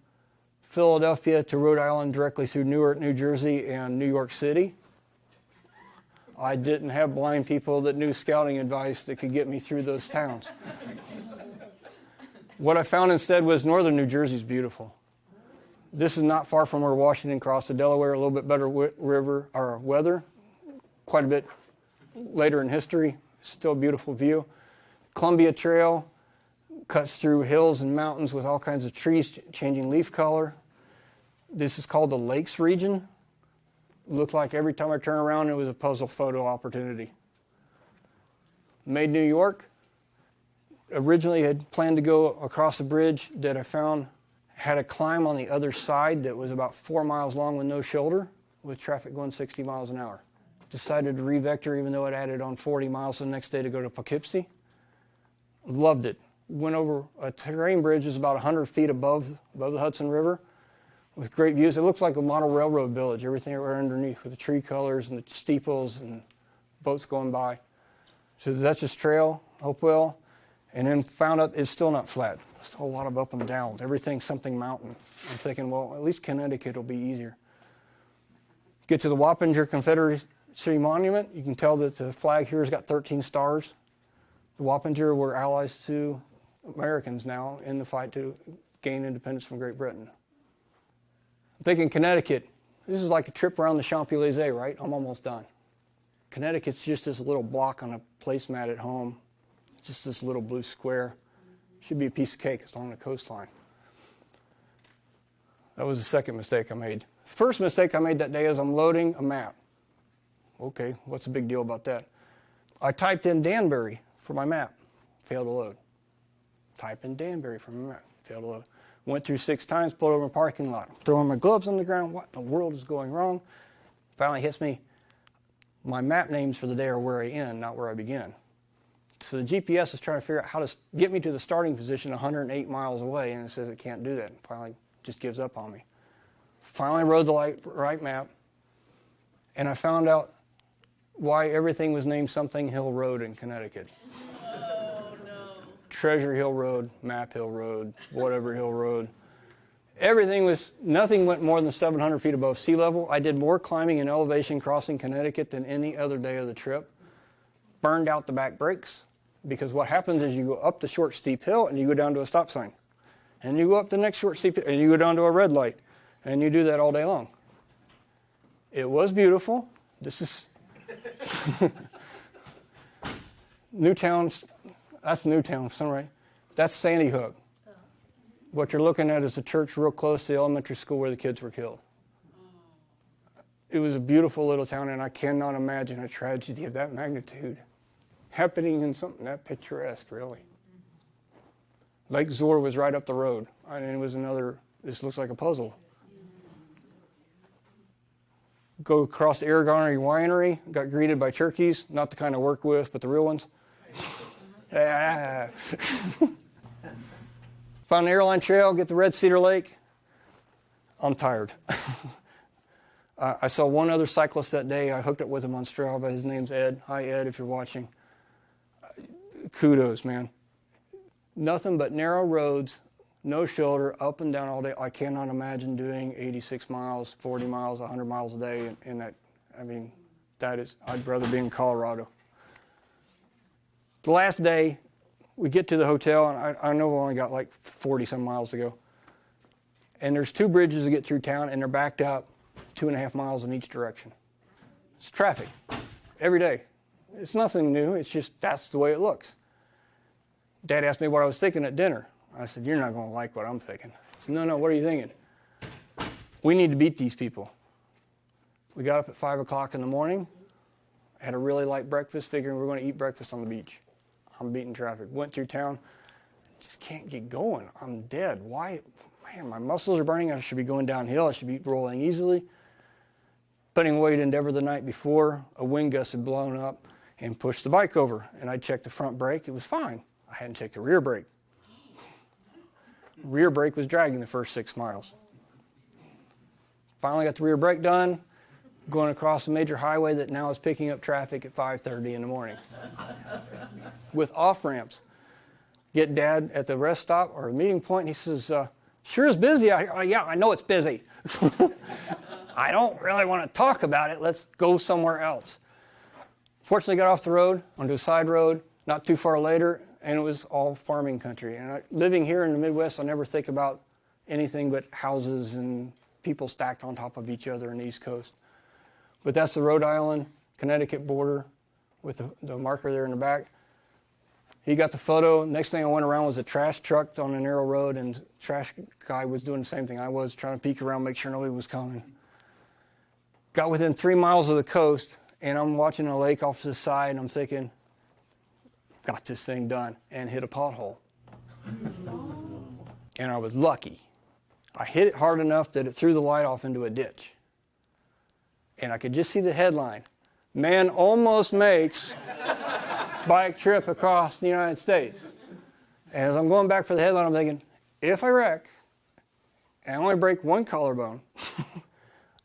B: Philadelphia to Rhode Island directly through Newark, New Jersey, and New York City. I didn't have blind people that knew scouting advice that could get me through those towns. What I found instead was northern New Jersey's beautiful. This is not far from where Washington crossed the Delaware, a little bit better river or weather, quite a bit later in history, still a beautiful view. Columbia Trail cuts through hills and mountains with all kinds of trees changing leaf color. This is called the Lakes region. Looked like every time I turn around it was a puzzle photo opportunity. Made New York. Originally had planned to go across a bridge that I found had a climb on the other side that was about 4 miles long with no shoulder, with traffic going 60 miles an hour. Decided to re-vector even though it added on 40 miles the next day to go to Poughkeepsie. Loved it. Went over a terrain bridge that's about 100 feet above the Hudson River with great views. It looks like a model railroad village, everything right underneath with the tree colors and the steeples and boats going by. So the Dutchess Trail, Hopewell, and then found out it's still not flat. There's a whole lot of up and down. Everything's something mountain. I'm thinking, well, at least Connecticut will be easier. Get to the Wappinger Confederacy Monument. You can tell that the flag here has got 13 stars. The Wappinger were allies to Americans now in the fight to gain independence from Great Britain. I'm thinking Connecticut. This is like a trip around the Champs-Élysées, right? I'm almost done. Connecticut's just this little block on a placemat at home. Just this little blue square. Should be a piece of cake. It's along the coastline. That was the second mistake I made. First mistake I made that day is I'm loading a map. Okay, what's the big deal about that? I typed in Danbury for my map. Failed to load. Type in Danbury for my map. Failed to load. Went through 6 times, pulled over in a parking lot. Throwing my gloves on the ground. What in the world is going wrong? Finally hits me. My map names for the day are where I end, not where I begin. So the GPS is trying to figure out how to get me to the starting position 108 miles away, and it says it can't do that. Finally, just gives up on me. Finally rode the right map, and I found out why everything was named Something Hill Road in Connecticut.
C: Oh, no.
B: Treasure Hill Road, Map Hill Road, whatever Hill Road. Nothing went more than 700 feet above sea level. I did more climbing and elevation crossing Connecticut than any other day of the trip. Burned out the back brakes. Because what happens is you go up the short, steep hill and you go down to a stop sign. And you go up the next short, steep hill and you go down to a red light. And you do that all day long. It was beautiful. This is Newtown. That's Newtown, right? That's Sandy Hook. What you're looking at is a church real close to the elementary school where the kids were killed. It was a beautiful little town, and I cannot imagine a tragedy of that magnitude happening in something that picturesque, really. Lake Zor was right up the road. And it was this looks like a puzzle. Go across the Aragonery Winery, got greeted by turkeys, not the kind I work with, but the real ones. Found the airline trail, get to Red Cedar Lake. I'm tired. I saw one other cyclist that day. I hooked up with him on Strava. His name's Ed. Hi, Ed, if you're watching. Kudos, man. Nothing but narrow roads, no shoulder, up and down all day. I cannot imagine doing 86 miles, 40 miles, 100 miles a day in that. I mean, I'd rather be in Colorado. The last day, we get to the hotel, and I know we only got like 40-some miles to go. And there's 2 bridges to get through town, and they're backed up 2.5 miles in each direction. It's traffic every day. It's nothing new. It's just that's the way it looks. Dad asked me what I was thinking at dinner. I said, you're not going to like what I'm thinking. He said, no, what are you thinking? We need to beat these people. We got up at 5 o'clock in the morning, had a really light breakfast, figuring we were going to eat breakfast on the beach. I'm beating traffic. Went through town. Just can't get going. I'm dead. Why? Man, my muscles are burning. I should be going downhill. I should be rolling easily. Putting away at Endeavor the night before, a wind gust had blown up and pushed the bike over. And I checked the front brake. It was fine. I hadn't checked the rear brake. Rear brake was dragging the first 6 miles. Finally got the rear brake done, going across a major highway that now is picking up traffic at 5:30 in the morning. With off-ramps. Get Dad at the rest stop or the meeting point, and he says, sure is busy. Yeah, I know it's busy. I don't really want to talk about it. Let's go somewhere else. Fortunately, got off the road onto a side road not too far later, and it was all farming country. And living here in the Midwest, I never think about anything but houses and people stacked on top of each other on the East Coast. But that's the Rhode Island, Connecticut border with the marker there in the back. He got the photo. Next thing I went around was a trash truck on a narrow road, and the trash guy was doing the same thing I was, trying to peek around, make sure nobody was coming. Got within 3 miles of the coast, and I'm watching a lake off to the side, and I'm thinking, got this thing done, and hit a pothole. And I was lucky. I hit it hard enough that it threw the light off into a ditch. And I could just see the headline, "Man almost makes bike trip across the United States." And as I'm going back for the headline, I'm thinking, if I wreck and I only break one collarbone,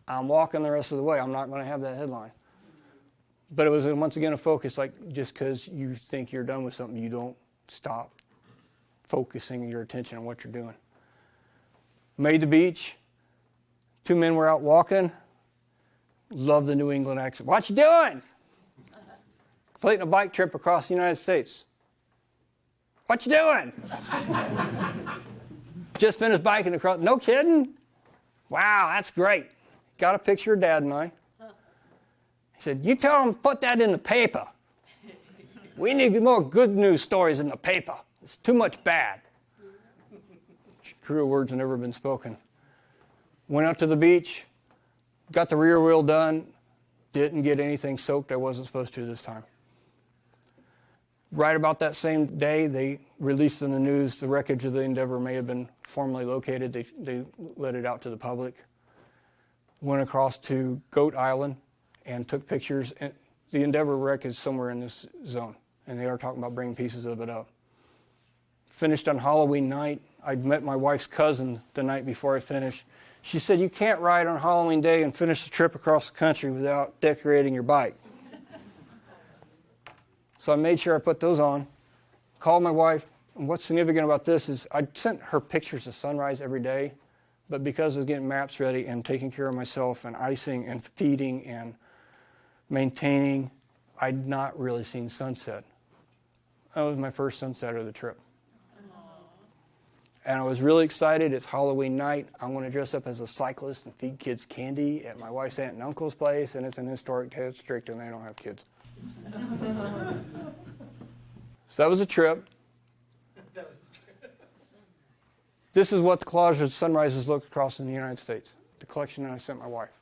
B: I'm walking the rest of the way. I'm not going to have that headline. But it was, once again, a focus, like just because you think you're done with something, you don't stop focusing your attention on what you're doing. Made the beach. 2 men were out walking. Love the New England accent. "What you doing?" "Completing a bike trip across the United States." "What you doing?" "Just finished biking across." "No kidding?" "Wow, that's great." Got a picture of Dad and I. He said, "You tell them to put that in the paper. We need more good news stories in the paper. It's too much bad." Truer words have never been spoken. Went out to the beach, got the rear wheel done, didn't get anything soaked I wasn't supposed to this time. Right about that same day, they released in the news the wreckage of the Endeavor may have been formally located. They let it out to the public. Went across to Goat Island and took pictures. And the Endeavor wreck is somewhere in this zone, and they are talking about bringing pieces of it up. Finished on Halloween night. I met my wife's cousin the night before I finished. She said, "You can't ride on Halloween day and finish the trip across the country without decorating your bike." So I made sure I put those on, called my wife, and what's significant about this is I sent her pictures of sunrise every day, but because I was getting maps ready and taking care of myself and icing and feeding and maintaining, I'd not really seen sunset. That was my first sunset of the trip. And I was really excited. It's Halloween night. I'm going to dress up as a cyclist and feed kids candy at my wife's aunt and uncle's place, and it's an historic district, and they don't have kids. So that was a trip. This is what the collage of sunrises look across in the United States, the collection that I sent my wife,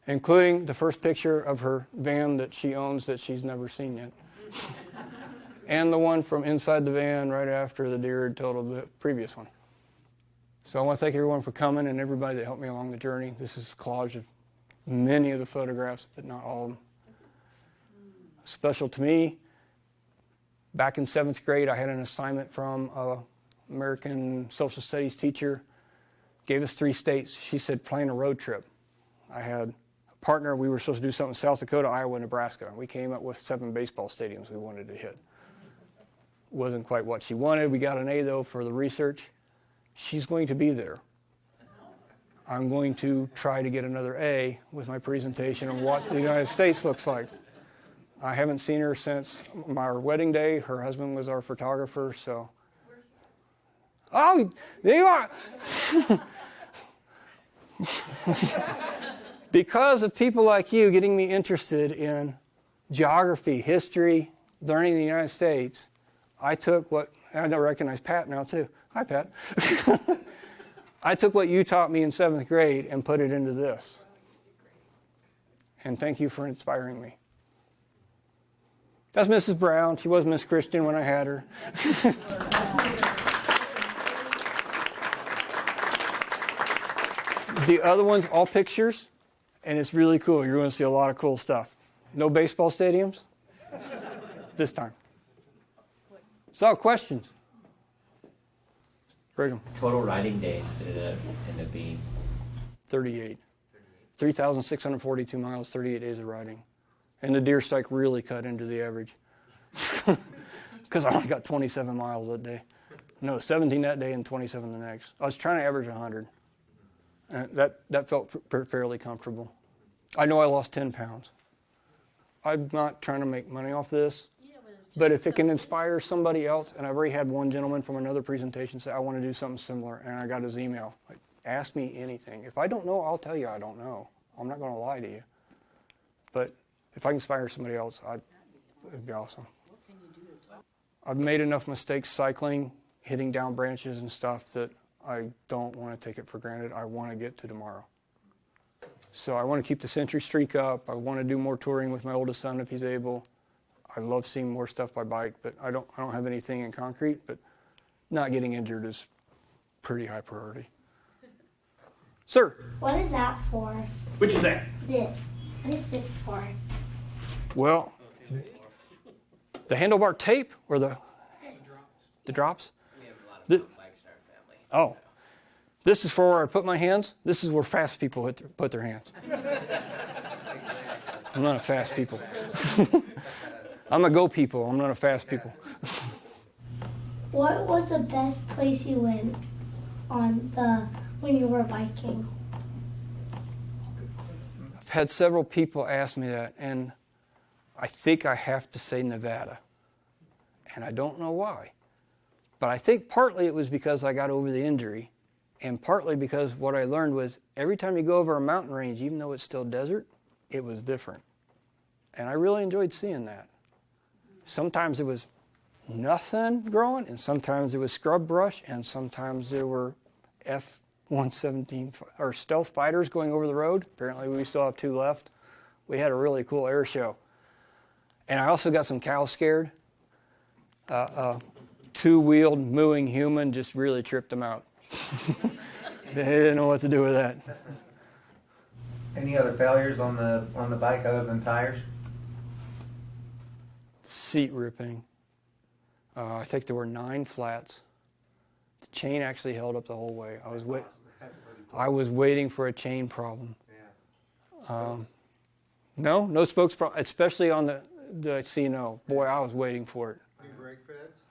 B: including the first picture of her van that she owns that she's never seen yet. And the one from inside the van right after the deer had totaled the previous one. So I want to thank everyone for coming and everybody that helped me along the journey. This is a collage of many of the photographs, but not all of them. Special to me, back in 7th grade, I had an assignment from an American social studies teacher. Gave us 3 states. She said, plan a road trip. I had a partner. We were supposed to do something in South Dakota, Iowa, Nebraska. We came up with 7 baseball stadiums we wanted to hit. Wasn't quite what she wanted. We got an A, though, for the research. She's going to be there. I'm going to try to get another A with my presentation on what the United States looks like. I haven't seen her since our wedding day. Her husband was our photographer, so. Oh, there you are. Because of people like you getting me interested in geography, history, learning the United States, I took what, I don't recognize Pat now too. Hi, Pat. I took what you taught me in 7th grade and put it into this. And thank you for inspiring me. That's Mrs. Brown. She was Miss Christian when I had her. The other one's all pictures, and it's really cool. You're going to see a lot of cool stuff. No baseball stadiums this time. So, questions? Brigham.
C: Total riding days did it end up being?
B: 38. 3,642 miles, 38 days of riding. And the deer strike really cut into the average. Because I only got 27 miles that day. No, 17 that day and 27 the next. I was trying to average 100. And that felt fairly comfortable. I know I lost 10 pounds. I'm not trying to make money off this. But if it can inspire somebody else, and I've already had one gentleman from another presentation say, I want to do something similar, and I got his email. Like, ask me anything. If I don't know, I'll tell you I don't know. I'm not going to lie to you. But if I can inspire somebody else, it'd be awesome. I've made enough mistakes cycling, hitting down branches and stuff that I don't want to take it for granted. I want to get to tomorrow. So I want to keep the century streak up. I want to do more touring with my oldest son if he's able. I love seeing more stuff by bike, but I don't have anything in concrete, but not getting injured is pretty high priority. Sir?
E: What is that for?
B: Which is that?
E: This. What is this for?
B: Well, the handlebar tape or the drops?
C: We have a lot of mountain bikes in our family.
B: Oh. This is for where I put my hands. This is where fast people put their hands. I'm not a fast people. I'm a go people. I'm not a fast people.
E: What was the best place you went when you were biking?
B: I've had several people ask me that, and I think I have to say Nevada. And I don't know why. But I think partly it was because I got over the injury, and partly because what I learned was every time you go over a mountain range, even though it's still desert, it was different. And I really enjoyed seeing that. Sometimes it was nothing growing, and sometimes it was scrub brush, and sometimes there were F-117 or stealth fighters going over the road. Apparently we still have 2 left. We had a really cool air show. And I also got some cows scared. 2-wheeled mooing human just really tripped them out. They didn't know what to do with that.
F: Any other failures on the bike other than tires?
B: Seat ripping. I think there were 9 flats. The chain actually held up the whole way. I was waiting for a chain problem. No spokes problem, especially on the C&O. Boy, I was waiting for it.
D: Big brake pads?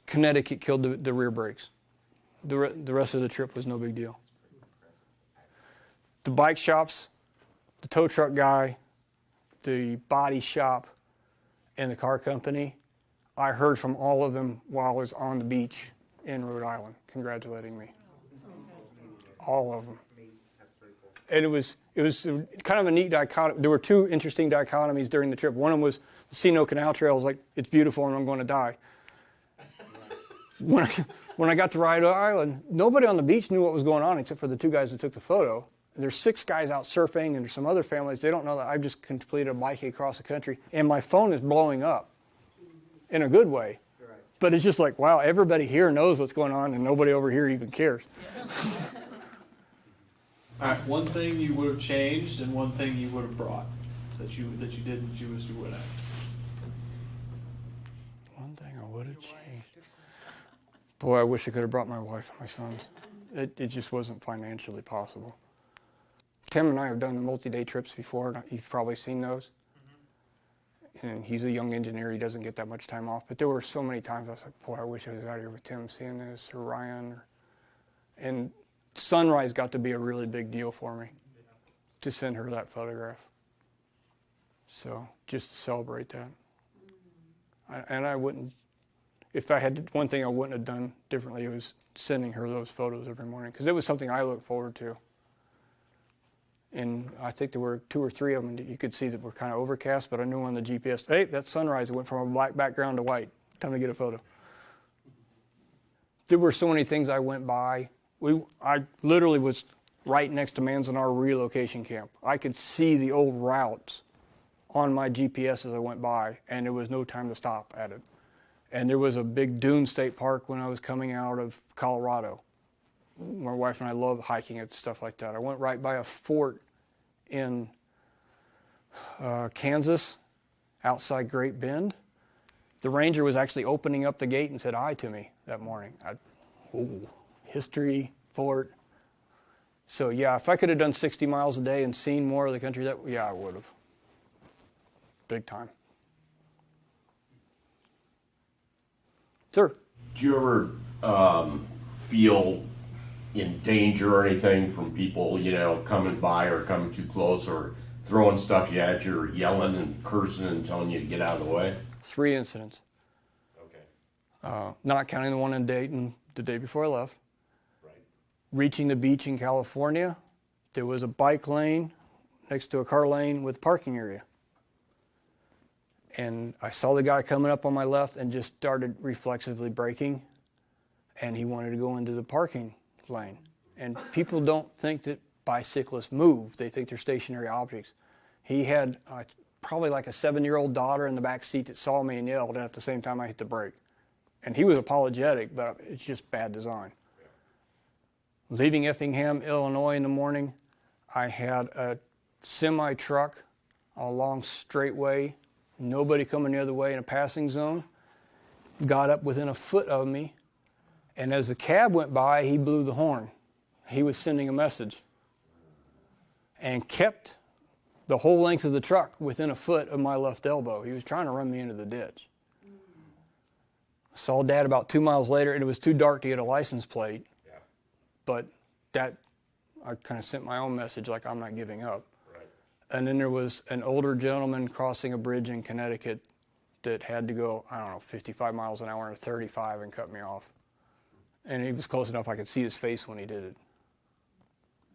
B: Connecticut killed the rear brakes. The rest of the trip was no big deal. The bike shops, the tow truck guy, the body shop, and the car company, I heard from all of them while I was on the beach in Rhode Island congratulating me. All of them. And it was kind of a neat dichotomy. There were 2 interesting dichotomies during the trip. One of them was the C&O Canal Trail was like, it's beautiful and I'm going to die. When I got to Rhode Island, nobody on the beach knew what was going on except for the 2 guys that took the photo. There's 6 guys out surfing, and there's some other families. They don't know that I've just completed a bike across the country, and my phone is blowing up in a good way. Right. But it's just like, wow, everybody here knows what's going on, and nobody over here even cares.
G: All right, one thing you would have changed and one thing you would have brought that you didn't you wish you would have.
B: One thing I would have changed. Boy, I wish I could have brought my wife and my sons. It just wasn't financially possible. Tim and I have done multi-day trips before. You've probably seen those. Mm-hmm. And he's a young engineer. He doesn't get that much time off. But there were so many times I was like, boy, I wish I was out here with Tim seeing this, or Ryan. And sunrise got to be a really big deal for me to send her that photograph. So just to celebrate that. And I wouldn't, if I had one thing I wouldn't have done differently, it was sending her those photos every morning, because it was something I looked forward to. And I think there were 2 or 3 of them that you could see that were kind of overcast, but I knew on the GPS, hey, that's sunrise. It went from a black background to white. Time to get a photo. There were so many things I went by. I literally was right next to Manzanar relocation camp. I could see the old routes on my GPS as I went by, and there was no time to stop at it. And there was a big dune state park when I was coming out of Colorado. My wife and I love hiking and stuff like that. I went right by a fort in Kansas, outside Great Bend. The ranger was actually opening up the gate and said hi to me that morning. History, fort. So yeah, if I could have done 60 miles a day and seen more of the country, I would have. Big time. Sir?
H: Did you ever feel in danger or anything from people, coming by or coming too close, or throwing stuff at you or yelling and cursing and telling you to get out of the way?
B: 3 incidents.
H: Okay.
B: Not counting the one in Dayton the day before I left.
H: Right.
B: Reaching the beach in California, there was a bike lane next to a car lane with parking area. And I saw the guy coming up on my left and just started reflexively braking, and he wanted to go into the parking lane. And people don't think that bicyclists move. They think they're stationary objects. He had probably like a 7-year-old daughter in the back seat that saw me and yelled, and at the same time I hit the brake. And he was apologetic, but it's just bad design. Yeah. Leaving Effingham, Illinois in the morning, I had a semi-truck a long straightway, nobody coming the other way in a passing zone, got up within a foot of me, and as the cab went by, he blew the horn. He was sending a message and kept the whole length of the truck within a foot of my left elbow. He was trying to run me into the ditch. I saw Dad about 2 miles later, and it was too dark to get a license plate.
H: Yeah.
B: But that, I kind of sent my own message like I'm not giving up.
H: Right.
B: And then there was an older gentleman crossing a bridge in Connecticut that had to go, 55 miles an hour or 35 and cut me off. And he was close enough I could see his face when he did it.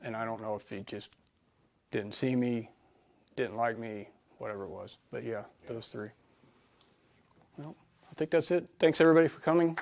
B: And I don't know if he just didn't see me, didn't like me, whatever it was. But yeah, those 3. Well, I think that's it. Thanks everybody for coming.